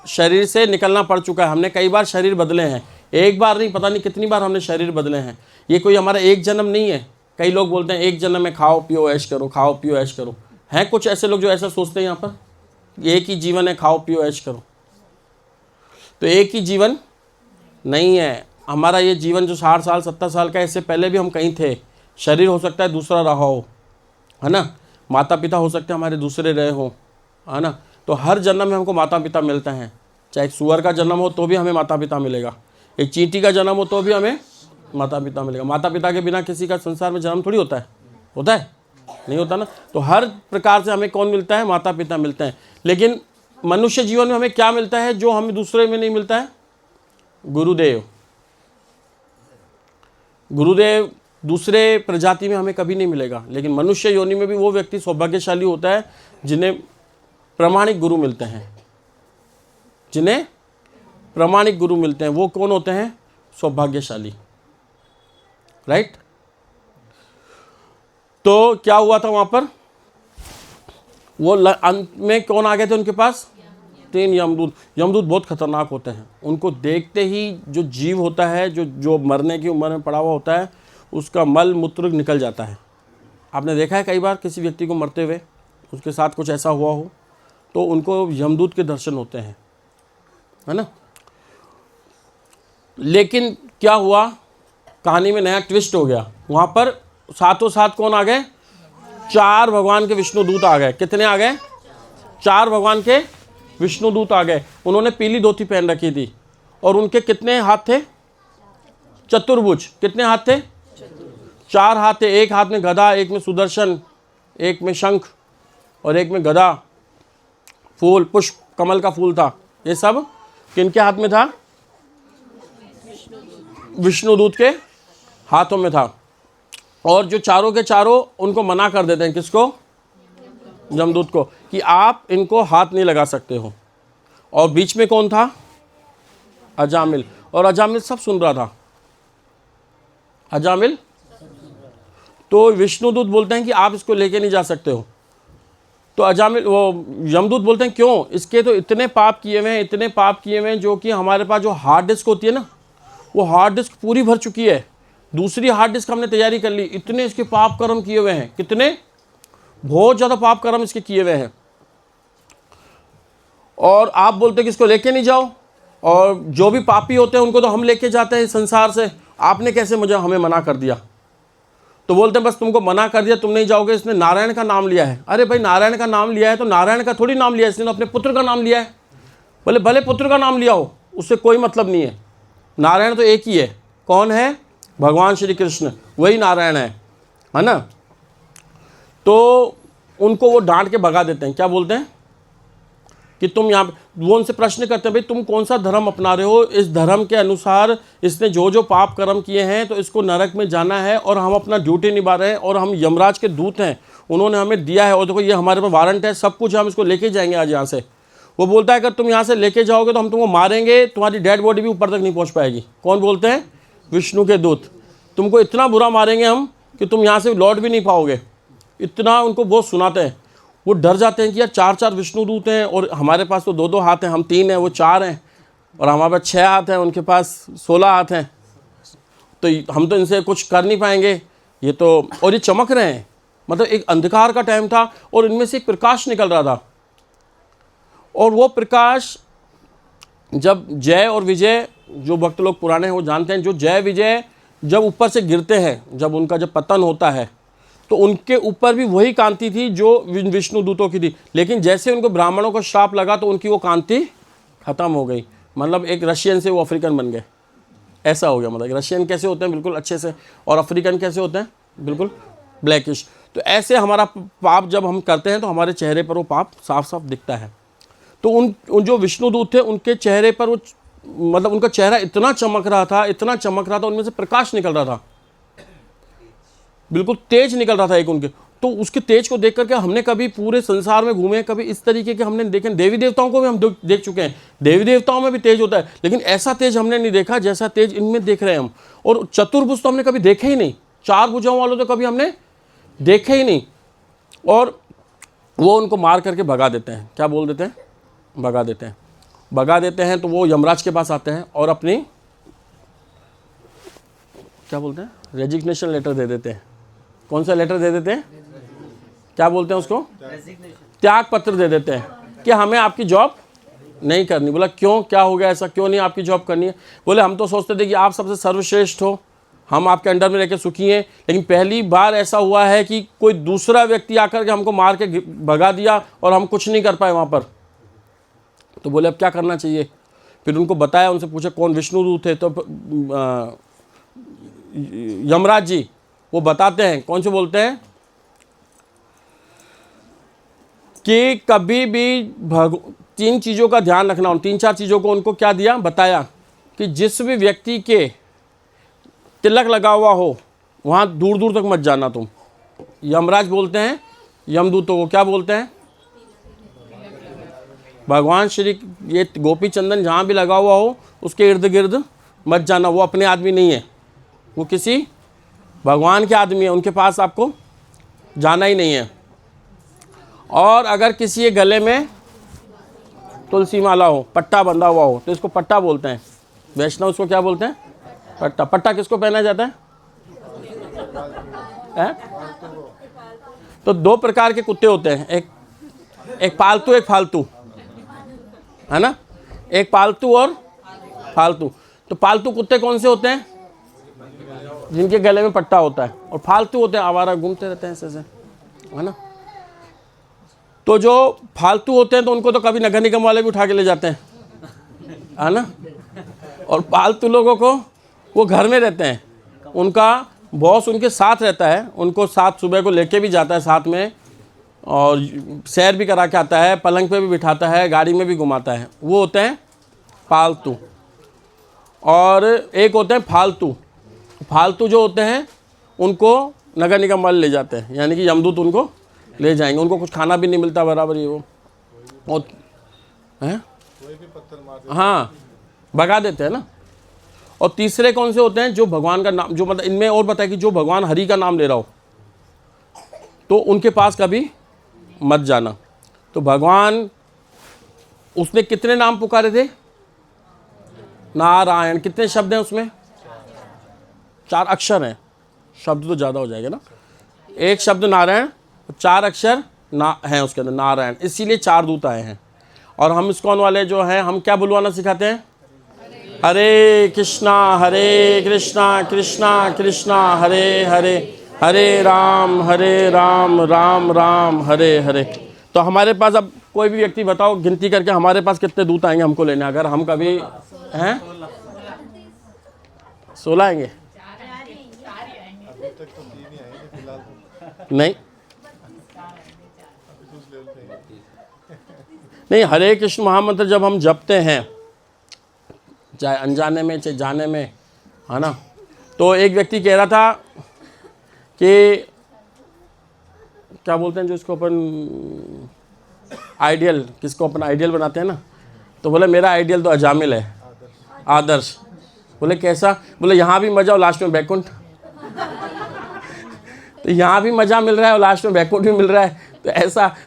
A: शरीर से निकलना पड़ चुका है। हमने कई बार शरीर बदले हैं, एक बार नहीं, पता नहीं कितनी बार हमने शरीर बदले हैं। ये कोई हमारा एक जन्म नहीं है। कई लोग बोलते हैं एक जन्म में खाओ पियो ऐश करो, खाओ पियो ऐश करो। हैं कुछ ऐसे लोग जो ऐसा सोचते हैं यहाँ पर, एक ही जीवन है, खाओ पियो ऐश करो। तो एक ही जीवन नहीं है हमारा। ये जीवन जो 60 साल 70 साल का है, इससे पहले भी हम कहीं थे। शरीर हो सकता है दूसरा रहा हो, है ना। माता पिता हो सकते हैं हमारे दूसरे रहे हो, है ना। तो हर जन्म में हमको माता पिता मिलते हैं। चाहे एक सुअर का जन्म हो तो भी हमें माता पिता मिलेगा, एक चींटी का जन्म हो तो भी हमें माता पिता मिलेगा। माता पिता के बिना किसी का संसार में जन्म थोड़ी होता है? होता है? नहीं होता ना। तो हर प्रकार से हमें कौन मिलता है? माता पिता मिलते हैं। लेकिन मनुष्य जीवन में हमें क्या मिलता है जो हमें दूसरे में नहीं मिलता है? गुरुदेव। गुरुदेव दूसरे प्रजाति में हमें कभी नहीं मिलेगा। लेकिन मनुष्य योनि में भी वो व्यक्ति सौभाग्यशाली होता है जिन्हें प्रामाणिक गुरु मिलते हैं। जिन्हें प्रामाणिक गुरु मिलते हैं वो कौन होते हैं? सौभाग्यशाली, राइट। तो क्या हुआ था वहां पर? वो अंत में कौन आ गए थे उनके पास? 3 यमदूत। यमदूत बहुत खतरनाक होते हैं। उनको देखते ही जो जीव होता है, जो मरने की उम्र में पड़ा हुआ होता है, उसका मल मूत्र निकल जाता है। आपने देखा है कई बार किसी व्यक्ति को मरते हुए, उसके साथ कुछ ऐसा हुआ हो तो उनको यमदूत के दर्शन होते हैं, है ना। लेकिन क्या हुआ, कहानी में नया ट्विस्ट हो गया। वहाँ पर साथों साथ कौन आ गए? 4 भगवान के विष्णु दूत आ गए। कितने आ गए? 4 भगवान के विष्णु दूत आ गए। उन्होंने पीली धोती पहन रखी थी और उनके कितने हाथ थे? चतुर्भुज। कितने हाथ थे? 4 हाथ थे। एक हाथ में गदा, एक में सुदर्शन, एक में शंख और एक में गदा, फूल, पुष्प, कमल का फूल था। ये सब किनके हाथ में था? विष्णुदूत के हाथों में था। और जो चारों के चारों उनको मना कर देते हैं। किसको? यमदूत को, कि आप इनको हाथ नहीं लगा सकते हो। और बीच में कौन था? अजामिल। और अजामिल सब सुन रहा था। अजामिल। तो विष्णुदूत बोलते हैं कि आप इसको लेके नहीं जा सकते हो। तो अजामिल, वो यमदूत बोलते हैं क्यों? इसके तो इतने पाप किए हुए हैं, इतने पाप किए हुए हैं, जो कि हमारे पास जो हार्ड डिस्क होती है ना, वो हार्ड डिस्क पूरी भर चुकी है। दूसरी हार्ड डिस्क हमने तैयारी कर ली। इतने इसके पाप कर्म किए हुए हैं। कितने? बहुत ज़्यादा पाप कर्म इसके किए हुए हैं। और आप बोलते हैं कि इसको लेके नहीं जाओ। और जो भी पापी होते हैं उनको तो हम लेके जाते हैं इस संसार से। आपने कैसे हमें मना कर दिया? तो बोलते हैं बस तुमको मना कर दिया, तुम नहीं जाओगे। इसने नारायण का नाम लिया है। अरे भाई, नारायण का नाम लिया है तो नारायण का थोड़ी नाम लिया है, इसने अपने पुत्र का नाम लिया है। भले पुत्र का नाम लिया हो, उससे कोई मतलब नहीं है। नारायण तो एक ही है। कौन है? भगवान श्री कृष्ण, वही नारायण है ना। तो उनको वो डांट के भगा देते हैं। क्या बोलते हैं कि तुम यहाँ, वो उनसे प्रश्न करते हैं भाई तुम कौन सा धर्म अपना रहे हो? इस धर्म के अनुसार इसने जो पाप कर्म किए हैं तो इसको नरक में जाना है, और हम अपना ड्यूटी निभा रहे हैं, और हम यमराज के दूत हैं, उन्होंने हमें दिया है, और देखो ये हमारे पास वारंट है, सब कुछ, हम इसको लेके जाएंगे आज यहाँ से। वो बोलता है अगर तुम यहाँ से लेके जाओगे तो हम तुमको मारेंगे, तुम्हारी डेड बॉडी भी ऊपर तक नहीं पहुँच पाएगी। कौन बोलते हैं? विष्णु के दूत। तुमको इतना बुरा मारेंगे हम कि तुम यहाँ से लौट भी नहीं पाओगे। इतना उनको बहुत सुनाते हैं। वो डर जाते हैं कि यार 4 विष्णु दूत हैं, और हमारे पास तो 2 हाथ हैं, हम 3 हैं, वो 4 हैं, और हमारे पास 6 हाथ हैं, उनके पास 16 हाथ हैं। तो हम तो इनसे कुछ कर नहीं पाएंगे। ये तो, और ये चमक रहे हैं, मतलब एक अंधकार का टाइम था और इनमें से एक प्रकाश निकल रहा था। और वो प्रकाश, जब जय और विजय, जो भक्त लोग पुराने हैं वो जानते हैं, जो जय विजय जब ऊपर से गिरते हैं, जब उनका जब पतन होता है, तो उनके ऊपर भी वही कांति थी जो विष्णु दूतों की थी। लेकिन जैसे उनको ब्राह्मणों को श्राप लगा तो उनकी वो कांति खत्म हो गई। मतलब एक रशियन से वो अफ्रीकन बन गए, ऐसा हो गया। मतलब रशियन कैसे होते हैं बिल्कुल अच्छे से, और अफ्रीकन कैसे होते हैं बिल्कुल ब्लैकिश। तो ऐसे हमारा पाप जब हम करते हैं तो हमारे चेहरे पर वो पाप साफ साफ दिखता है। तो उन जो विष्णुदूत थे उनके चेहरे पर वो मतलब उनका चेहरा इतना चमक रहा था, इतना चमक रहा था, उनमें से प्रकाश निकल रहा था, बिल्कुल तेज निकल रहा था एक उनके। तो उसके तेज को देख करके हमने कभी पूरे संसार में घूमे, कभी इस तरीके के हमने देखे। देवी देवताओं को भी हम देख चुके हैं, देवी देवताओं में भी तेज होता है, लेकिन ऐसा तेज हमने नहीं देखा जैसा तेज इनमें देख रहे हैं हम। और चतुर्भुज तो हमने कभी देखे ही नहीं, 4 भुजाओं वालों तो कभी हमने देखे ही नहीं। और वो उनको मार करके भगा देते हैं। क्या बोल देते हैं? भगा देते हैं। भगा देते हैं तो वो यमराज के पास आते हैं और अपनी क्या बोलते हैं, रेजिग्नेशन लेटर दे देते हैं। कौन सा लेटर दे देते हैं? क्या बोलते हैं उसको? त्याग पत्र दे देते हैं कि हमें आपकी जॉब नहीं करनी। बोला क्यों, क्या हो गया ऐसा, क्यों नहीं आपकी जॉब करनी है? बोले हम तो सोचते थे कि आप सबसे सर्वश्रेष्ठ हो, हम आपके अंडर में रहकर सुखी हैं, लेकिन पहली बार ऐसा हुआ है कि कोई दूसरा व्यक्ति आकर के हमको मार के भगा दिया और हम कुछ नहीं कर पाए वहाँ पर। तो बोले अब क्या करना चाहिए? फिर उनको बताया, उनसे पूछा कौन विष्णुदूत थे, तो यमराज जी वो बताते हैं। कौन से बोलते हैं कि कभी भी 3 चीज़ों का ध्यान रखना। उन 3-4 चीज़ों को उनको क्या दिया, बताया कि जिस भी व्यक्ति के तिलक लगा हुआ हो वहाँ दूर दूर तक मत जाना तुम। यमराज बोलते हैं यमदूतों को, क्या बोलते हैं? भगवान श्री ये गोपी चंदन जहाँ भी लगा हुआ हो उसके इर्द गिर्द मत जाना, वो अपने आदमी नहीं है, वो किसी भगवान के आदमी है, उनके पास आपको जाना ही नहीं है। और अगर किसी के गले में तुलसी माला हो, पट्टा बंधा हुआ हो, तो इसको पट्टा बोलते हैं। वैष्णव इसको क्या बोलते हैं? पट्टा। पट्टा किसको पहना जाता है? तो 2 प्रकार के कुत्ते होते हैं, एक पालतू, एक फालतू, है ना? एक पालतू और फालतू। तो पालतू कुत्ते कौन से होते हैं? जिनके गले में पट्टा होता है। और फालतू होते हैं आवारा, घूमते रहते हैं ऐसे, है ना? तो जो फालतू होते हैं तो उनको तो कभी नगर निगम वाले भी उठा के ले जाते हैं, है ना? और पालतू लोगों को वो घर में रहते हैं, उनका बॉस उनके साथ रहता है, उनको साथ सुबह को लेके भी जाता है साथ में, और सैर भी करा के आता है, पलंग पे भी बिठाता है, गाड़ी में भी घुमाता है। वो होते हैं पालतू। और एक होते हैं फालतू। फालतू जो होते हैं उनको नगर निगम वाले ले जाते हैं, यानी कि यमदूत उनको ले जाएंगे, उनको कुछ खाना भी नहीं मिलता बराबर ही वो और हैं, हाँ भगा देते हैं ना। और तीसरे कौन से होते हैं? जो भगवान का नाम, जो मतलब इनमें और बताया कि जो भगवान हरि का नाम ले रहा हो तो उनके पास कभी मत जाना। तो भगवान उसने कितने नाम पुकारे थे? नारायण। कितने शब्द हैं उसमें? 4 अक्षर हैं, शब्द तो ज़्यादा हो जाएगा ना। एक शब्द नारायण, 4 अक्षर ना हैं उसके अंदर, नारायण। इसीलिए 4 दूत आए हैं। और हम इस्कॉन वाले जो हैं, हम क्या बुलवाना सिखाते हैं? हरे कृष्णा कृष्णा कृष्णा हरे हरे, हरे राम राम राम हरे हरे। तो हमारे पास अब कोई भी व्यक्ति बताओ गिनती करके हमारे पास कितने दूत आएंगे हमको लेने, अगर हम कभी हैं? 16 आएंगे? नहीं नहीं, हरे कृष्ण महामंत्र जब हम जपते हैं, चाहे अनजाने में चाहे जाने में, है ना। तो एक व्यक्ति कह रहा था कि क्या बोलते हैं जो इसको अपन आइडियल, किसको अपन आइडियल बनाते हैं ना, तो बोले मेरा आइडियल तो अजामिल है, आदर्श। बोले कैसा? बोले यहाँ भी मजा और लास्ट में बैकुंठ। तो यहाँ भी मज़ा मिल रहा है और लास्ट में बैकुंठ भी मिल रहा है।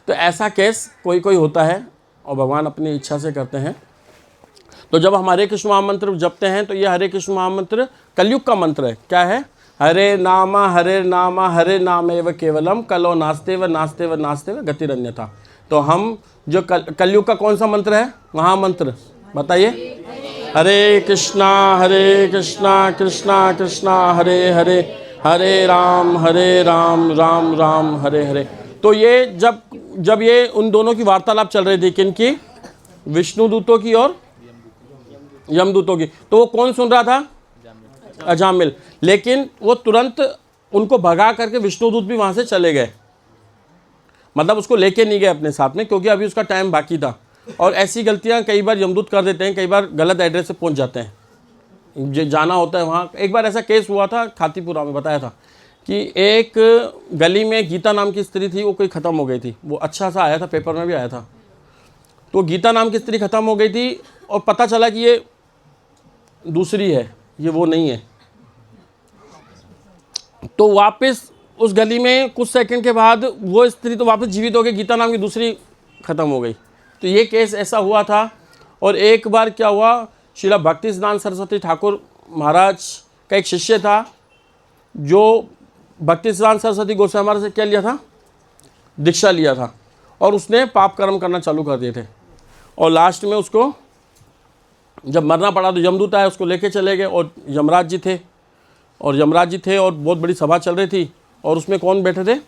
A: तो ऐसा केस कोई कोई होता है और भगवान अपनी इच्छा से करते हैं। तो जब हम हरे कृष्ण महामंत्र जपते हैं तो ये हरे कृष्ण महामंत्र कलयुग का मंत्र है। क्या है? हरे नामा हरे नाम एव केवलम कलो नास्ते व गतिरन्यथा। तो हम जो कलयुग का कौन सा मंत्र है, महामंत्र बताइए? हरे कृष्णा कृष्णा कृष्णा हरे हरे, हरे राम राम राम हरे हरे। तो ये जब ये उन दोनों की वार्तालाप चल रही थी, किनकी? विष्णुदूतों की और यमदूतों की। तो वो कौन सुन रहा था? अजामिल। लेकिन वो तुरंत उनको भगा करके विष्णुदूत भी वहाँ से चले गए, मतलब उसको लेके नहीं गए अपने साथ में, क्योंकि अभी उसका टाइम बाकी था। और ऐसी गलतियां कई बार यमदूत कर देते हैं, कई बार गलत एड्रेस से पहुंच जाते हैं, जाना होता है वहाँ। एक बार ऐसा केस हुआ था खातीपुरा में, बताया था कि एक गली में गीता नाम की स्त्री थी, वो कोई ख़त्म हो गई थी। वो अच्छा सा आया था, पेपर में भी आया था। तो गीता नाम की स्त्री ख़त्म हो गई थी और पता चला कि ये दूसरी है, ये वो नहीं है। तो वापस उस गली में कुछ सेकंड के बाद वो स्त्री तो वापस जीवित हो गई, गीता नाम की दूसरी ख़त्म हो गई। तो ये केस ऐसा हुआ था। और एक बार क्या हुआ, श्रीला भक्ति सिद्धांत सरस्वती ठाकुर महाराज का एक शिष्य था जो भक्ति सिद्धांत सरस्वती गोस्वामी महाराज से क्या लिया था, दीक्षा लिया था, और उसने पाप कर्म करना चालू कर दिए थे। और लास्ट में उसको जब मरना पड़ा तो यमदूत आए, उसको लेके चले गए। और यमराज जी थे, और बहुत बड़ी सभा चल रही थी। और उसमें कौन बैठे थे,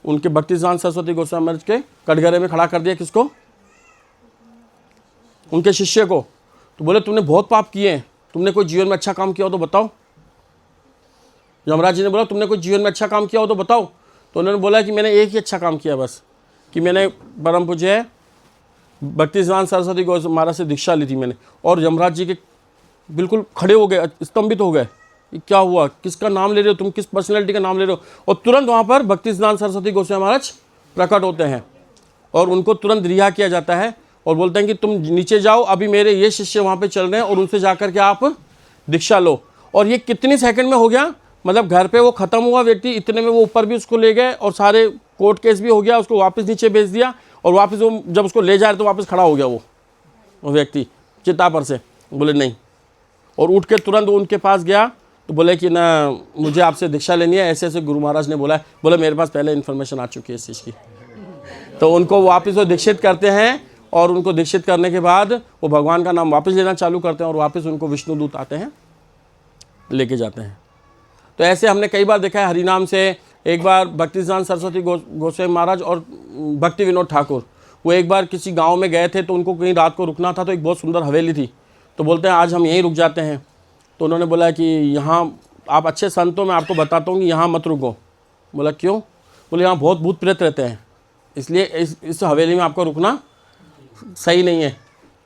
A: उनके भक्ति सिद्धांत सरस्वती गोस्वामी महाराज के कटघरे में खड़ा कर दिया। किसको, उनके शिष्य को। तो बोले तुमने बहुत पाप किए हैं, तुमने कोई जीवन में अच्छा काम किया हो तो बताओ। यमराज जी ने बोला तुमने कोई जीवन में अच्छा काम किया हो तो बताओ। तो उन्होंने बोला कि मैंने एक ही अच्छा काम किया बस, कि मैंने परम पूज्य भक्ति सिद्धांत सरस्वती गोस्वामी महाराज से दीक्षा ली थी मैंने। और यमराज जी के बिल्कुल खड़े हो गए, स्तंभित हो गए, क्या हुआ, किसका नाम ले रहे हो तुम, किस पर्सनैलिटी का नाम ले रहे हो। और तुरंत वहाँ पर भक्ति सिद्धांत सरस्वती गोस्वामी महाराज प्रकट होते हैं और उनको तुरंत रिहा किया जाता है और बोलते हैं कि तुम नीचे जाओ, अभी मेरे ये शिष्य वहाँ पे चल रहे हैं और उनसे जाकर के आप दीक्षा लो। और ये कितनी सेकंड में हो गया, मतलब घर पे वो ख़त्म हुआ व्यक्ति, इतने में वो ऊपर भी उसको ले गए और सारे कोर्ट केस भी हो गया, उसको वापस नीचे भेज दिया। और वापस वो जब उसको ले जा रहे तो वापस खड़ा हो गया वो व्यक्ति चिता पर से, बोले नहीं। और उठ के तुरंत वो उनके पास गया तो बोले कि ना मुझे आपसे दीक्षा लेनी है, ऐसे ऐसे गुरु महाराज ने बोला है। बोले मेरे पास पहले इन्फॉर्मेशन आ चुकी है इस चीज़ की। तो उनको वापस वो दीक्षित करते हैं और उनको दीक्षित करने के बाद वो भगवान का नाम वापस लेना चालू करते हैं और वापस उनको विष्णुदूत आते हैं, लेके जाते हैं। तो ऐसे हमने कई बार देखा है हरिनाम से। एक बार भक्ति सिद्धांत सरस्वती गोस्वामी महाराज और भक्ति विनोद ठाकुर, वो एक बार किसी गांव में गए थे, तो उनको कहीं रात को रुकना था। तो एक बहुत सुंदर हवेली थी, तो बोलते हैं आज हम यहीं रुक जाते हैं। तो उन्होंने बोला कि यहाँ आप अच्छे संत हो, मैं आपको बताता हूँ कि यहाँ मत रुको। बोला क्यों, बोले यहाँ बहुत भूत प्रेत रहते हैं, इसलिए इस हवेली में आपको रुकना सही नहीं है।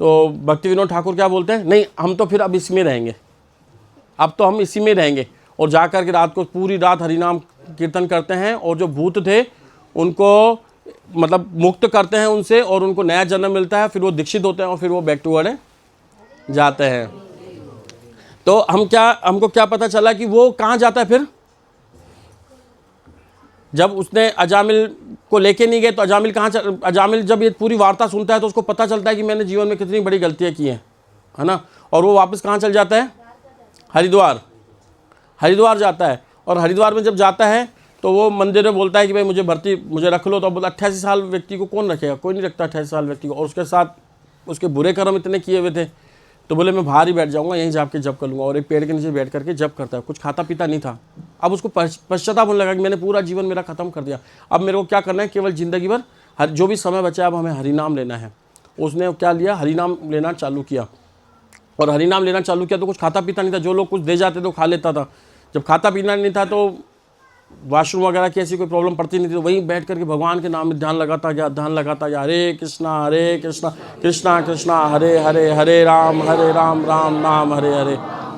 A: तो भक्ति विनोद ठाकुर क्या बोलते हैं, नहीं हम तो फिर अब इसी में रहेंगे, अब तो हम इसी में रहेंगे। और जा कर के रात को पूरी रात हरिनाम कीर्तन करते हैं और जो भूत थे उनको मतलब मुक्त करते हैं उनसे और उनको नया जन्म मिलता है। फिर वो दीक्षित होते हैं और फिर वो बैक टू वर्ड जाते हैं। तो हमको क्या पता चला कि वो कहाँ जाता है फिर, जब उसने अजामिल को लेके नहीं गए तो अजामिल जब ये पूरी वार्ता सुनता है तो उसको पता चलता है कि मैंने जीवन में कितनी बड़ी गलतियाँ की हैं, है ना। और वो वापस कहाँ चल जाता है, हरिद्वार जाता है। और हरिद्वार में जब जाता है तो वो मंदिर में बोलता है कि भाई मुझे रख लो। तो बोला 88 साल व्यक्ति को कौन रखेगा, कोई नहीं रखता 88 साल व्यक्ति को। और उसके साथ उसके बुरे कर्म इतने किए हुए थे। तो बोले मैं बाहर ही बैठ जाऊँगा, यहीं जाके जप कर लूँगा। और एक पेड़ के नीचे बैठ करके जप करता है, कुछ खाता पीता नहीं था। अब उसको पश्चाताप होने लगा कि मैंने पूरा जीवन मेरा ख़त्म कर दिया, अब मेरे को क्या करना है, केवल ज़िंदगी भर जो भी समय बचा अब हमें हरिनाम लेना है। उसने क्या लिया, हरिनाम लेना चालू किया। और हरिनाम लेना चालू किया तो कुछ खाता पीता नहीं था, जो लोग कुछ दे जाते तो खा लेता था। जब खाता पीना नहीं था तो वॉशरूम वगैरह की ऐसी कोई प्रॉब्लम पड़ती नहीं थी, तो वहीं बैठ करके भगवान के नाम में ध्यान लगाता गया, हरे कृष्णा कृष्णा कृष्णा हरे हरे, हरे राम राम नाम हरे हरे।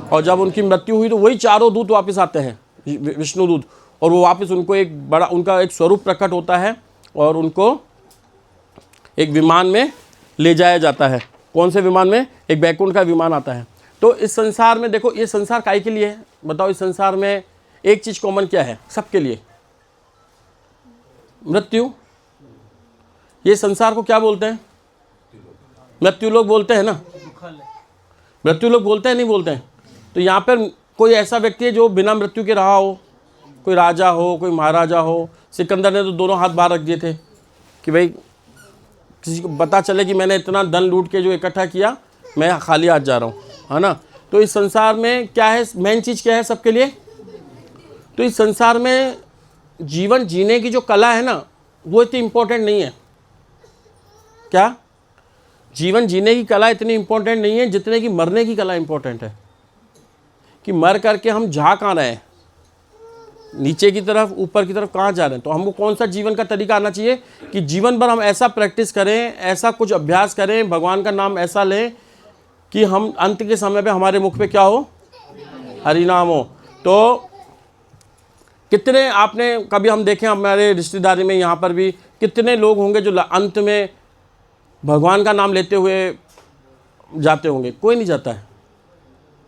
A: और जब उनकी मृत्यु हुई तो वही चारों दूत वापस आते हैं, विष्णु दूत, और वो वापस उनको एक बड़ा उनका एक स्वरूप प्रकट होता है और उनको एक विमान में ले जाया जाता है। कौन से विमान में, एक बैकुंठ का विमान आता है। तो इस संसार में देखो, ये संसार काहे के लिए है बताओ। इस संसार में एक चीज कॉमन क्या है सबके लिए, मृत्यु। ये संसार को क्या बोलते हैं, मृत्यु लोग बोलते हैं ना, मृत्यु लोग बोलते हैं नहीं बोलते हैं। तो यहाँ पर कोई ऐसा व्यक्ति है जो बिना मृत्यु के रहा हो, कोई राजा हो, कोई महाराजा हो। सिकंदर ने तो दोनों हाथ बाहर रख दिए थे कि भाई किसी को पता चले कि मैंने इतना धन लूट के जो इकट्ठा किया, मैं खाली हाथ जा रहा हूँ, है ना। तो इस संसार में क्या है, मेन चीज़ क्या है सबके लिए। तो इस संसार में जीवन जीने की जो कला है ना, वो इतनी इम्पोर्टेंट नहीं है। क्या, जीवन जीने की कला इतनी इम्पोर्टेंट नहीं है जितने की मरने की कला इम्पोर्टेंट है। कि मर करके हम जा कहाँ रहे हैं, नीचे की तरफ, ऊपर की तरफ, कहाँ जा रहे हैं। तो हमको कौन सा जीवन का तरीका आना चाहिए कि जीवन भर हम ऐसा प्रैक्टिस करें, ऐसा कुछ अभ्यास करें, भगवान का नाम ऐसा लें कि हम अंत के समय पे हमारे मुख पे क्या हो, हरि नाम हो। तो कितने आपने कभी हम देखें हमारे रिश्तेदारी में यहाँ पर भी कितने लोग होंगे जो अंत में भगवान का नाम लेते हुए जाते होंगे? कोई नहीं जाता है,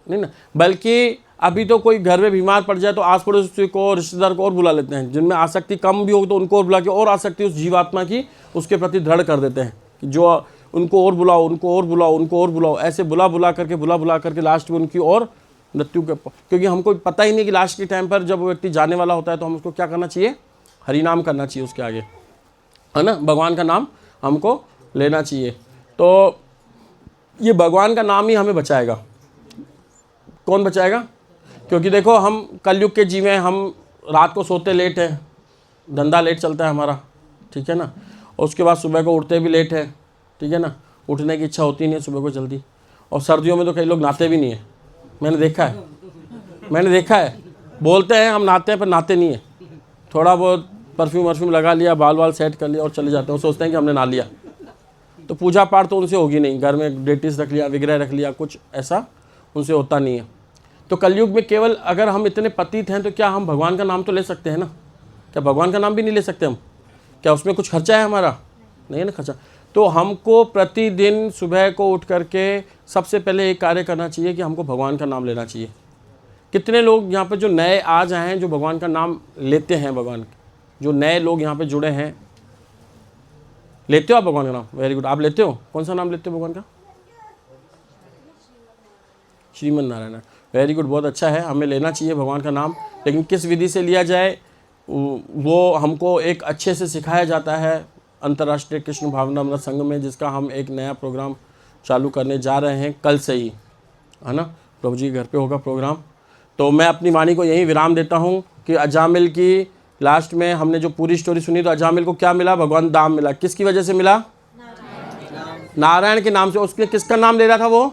A: नहीं ना। बल्कि अभी तो कोई घर में बीमार पड़ जाए तो आस पड़ोसी को, रिश्तेदार को और बुला लेते हैं, जिनमें आसक्ति कम भी हो तो उनको और बुला के और आसक्ति उस जीवात्मा की उसके प्रति दृढ़ कर देते हैं कि जो उनको और बुलाओ, उनको और बुलाओ, उनको और बुलाओ, ऐसे बुला बुला करके लास्ट में उनकी और मृत्यु के, क्योंकि हमको पता ही नहीं कि लास्ट के टाइम पर जब वो व्यक्ति जाने वाला होता है तो हम उसको क्या करना चाहिए, हरि नाम करना चाहिए उसके आगे, है ना, भगवान का नाम हमको लेना चाहिए। तो ये भगवान का नाम ही हमें बचाएगा। कौन बचाएगा? क्योंकि देखो हम कलयुग के जीव हैं, हम रात को सोते लेट है, धंधा लेट चलता है हमारा, ठीक है ना, और उसके बाद सुबह को उठते भी लेट है, ठीक है ना, उठने की इच्छा होती नहीं है सुबह को जल्दी, और सर्दियों में तो कई लोग नहाते भी नहीं है, मैंने देखा है, बोलते हैं हम नहाते हैं पर नहाते नहीं है, थोड़ा बहुत परफ्यूम लगा लिया, बाल वाल सेट कर लिया और चले जाते हैं, वो सोचते हैं कि हमने नहा लिया। तो पूजा पाठ तो उनसे होगी नहीं, घर में डेटिस रख लिया, विग्रह रख लिया, कुछ ऐसा उनसे होता नहीं है। तो कलयुग में केवल अगर हम इतने पतित हैं तो क्या हम भगवान का नाम तो ले सकते हैं ना? क्या भगवान का नाम भी नहीं ले सकते हम? क्या उसमें कुछ खर्चा है हमारा? नहीं है ना खर्चा। तो हमको प्रतिदिन सुबह को उठ करके सबसे पहले एक कार्य करना चाहिए कि हमको भगवान का नाम लेना चाहिए। कितने लोग यहाँ पे जो नए आज आए हैं जो भगवान का नाम लेते हैं? भगवान जो नए लोग यहाँ पे जुड़े हैं, लेते हो आप भगवान का नाम? Very good. आप लेते हो? कौन सा नाम लेते हो भगवान का? श्रीमन नारायण। वेरी गुड, बहुत अच्छा है, हमें लेना चाहिए भगवान का नाम, लेकिन किस विधि से लिया जाए वो हमको एक अच्छे से सिखाया जाता है अंतर्राष्ट्रीय कृष्ण भावनामृत संघ में, जिसका हम एक नया प्रोग्राम चालू करने जा रहे हैं कल से ही, है ना। प्रभु जी घर पे होगा प्रोग्राम। तो मैं अपनी वाणी को यहीं विराम देता हूँ कि अजामिल की लास्ट में हमने जो पूरी स्टोरी सुनी, तो अजामिल को क्या मिला? भगवान धाम मिला। किसकी वजह से मिला? नारायण के नाम से। उसके किसका नाम ले रहा था वो?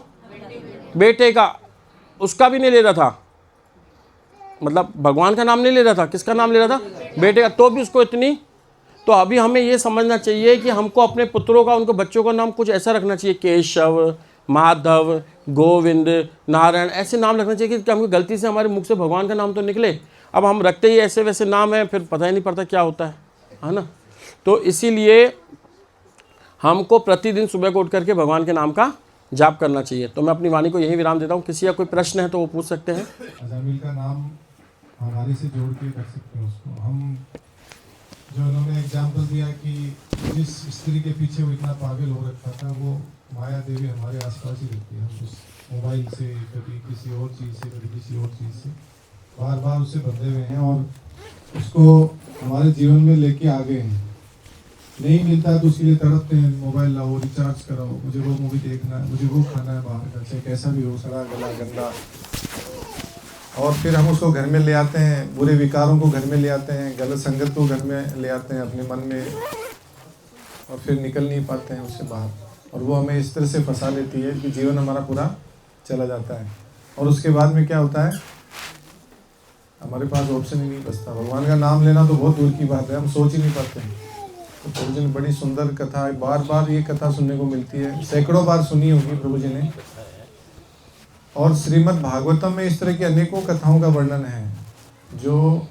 A: बेटे का। उसका भी नहीं ले रहा था, मतलब भगवान का नाम नहीं ले रहा था, किसका नाम ले रहा था? बेटे का। तो भी उसको इतनी, तो अभी हमें ये समझना चाहिए कि हमको अपने पुत्रों का, उनको बच्चों का नाम कुछ ऐसा रखना चाहिए, केशव, माधव, गोविंद, नारायण, ऐसे नाम रखना चाहिए कि हमको गलती से हमारे मुख से भगवान का नाम तो निकले। अब हम रखते ही ऐसे वैसे नाम है, फिर पता ही नहीं पड़ता क्या होता है ना। तो इसीलिए हमको प्रतिदिन सुबह को उठ करके भगवान के नाम का जाप करना चाहिए। तो मैं अपनी वाणी को यहीं विराम देता हूँ। किसी का कोई प्रश्न है तो वो पूछ सकते हैं।
B: अजामिल का नाम हमारे से जोड़ के कर सकते हैं उसको। हम जो उन्होंने एग्जाम्पल दिया कि जिस स्त्री के पीछे वो इतना पागल हो रखा था, वो माया देवी हमारे आसपास ही रहती है। हम उस मोबाइल से, कभी किसी और चीज़ से, कभी किसी और चीज़ से बार बार उससे बंधे हुए हैं और उसको हमारे जीवन में लेके आ गए हैं। नहीं मिलता तो उसके लिए तड़पते हैं, मोबाइल लाओ, रिचार्ज कराओ, मुझे वो मूवी देखना है, मुझे वो खाना है बाहर का, चाहे कैसा भी हो, सड़ा गला गंदा। और फिर हम उसको घर में ले आते हैं, बुरे विकारों को घर में ले आते हैं, गलत संगत को घर में ले आते हैं अपने मन में, और फिर निकल नहीं पाते हैं उससे बाहर। और वो हमें इस तरह से फंसा लेती है कि जीवन हमारा पूरा चला जाता है। और उसके बाद में क्या होता है, हमारे पास ऑप्शन ही नहीं बचता। भगवान का नाम लेना तो बहुत दूर की बात है, हम सोच ही नहीं पाते हैं। तो प्रभु जी ने बड़ी सुंदर कथा है, बार बार ये कथा सुनने को मिलती है, सैकड़ों बार सुनी होगी प्रभु जी ने। और श्रीमद् भागवतम में इस तरह की अनेकों कथाओं का वर्णन है, जो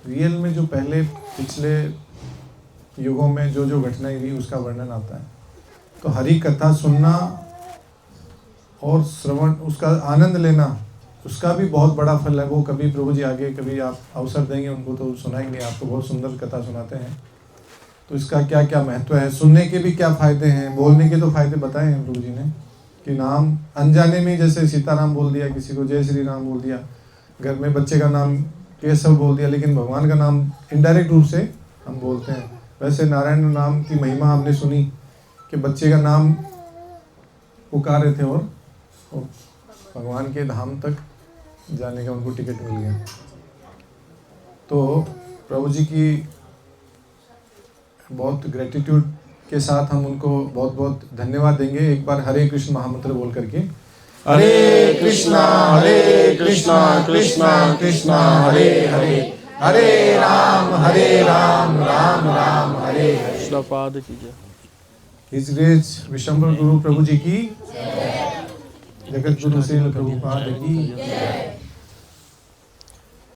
B: रियल में जो पहले पिछले युगों में जो जो घटनाएं हुई उसका वर्णन आता है। तो हरि कथा सुनना और श्रवण, उसका आनंद लेना, उसका भी बहुत बड़ा फल है। वो कभी प्रभु जी आगे कभी आप अवसर देंगे उनको तो सुनाएंगे, आपको बहुत सुंदर कथा सुनाते हैं। तो इसका क्या क्या महत्व है, सुनने के भी क्या फ़ायदे हैं, बोलने के तो फ़ायदे बताए हैं प्रभु जी ने कि नाम अनजाने में, जैसे सीताराम बोल दिया किसी को, जय श्री राम बोल दिया, घर में बच्चे का नाम केशव बोल दिया, लेकिन भगवान का नाम इनडायरेक्ट रूप से हम बोलते हैं। वैसे नारायण नाम की महिमा हमने सुनी कि बच्चे का नाम पुकार रहे थे और भगवान के धाम तक जाने का उनको टिकट मिल गया। तो प्रभु जी की बहुत ग्रेटिट्यूड के साथ हम उनको बहुत बहुत धन्यवाद देंगे। एक बार हरे कृष्ण महामंत्र बोल करके,
A: हरे कृष्णा कृष्णा कृष्णा कृष्णा हरे हरे,
B: हरे राम राम राम हरे हरे।
A: श्लोपाद कीजिए।
B: His Grace विशंबर गुरु प्रभु जी की, जगत गुरु सेन प्रभुपाद की।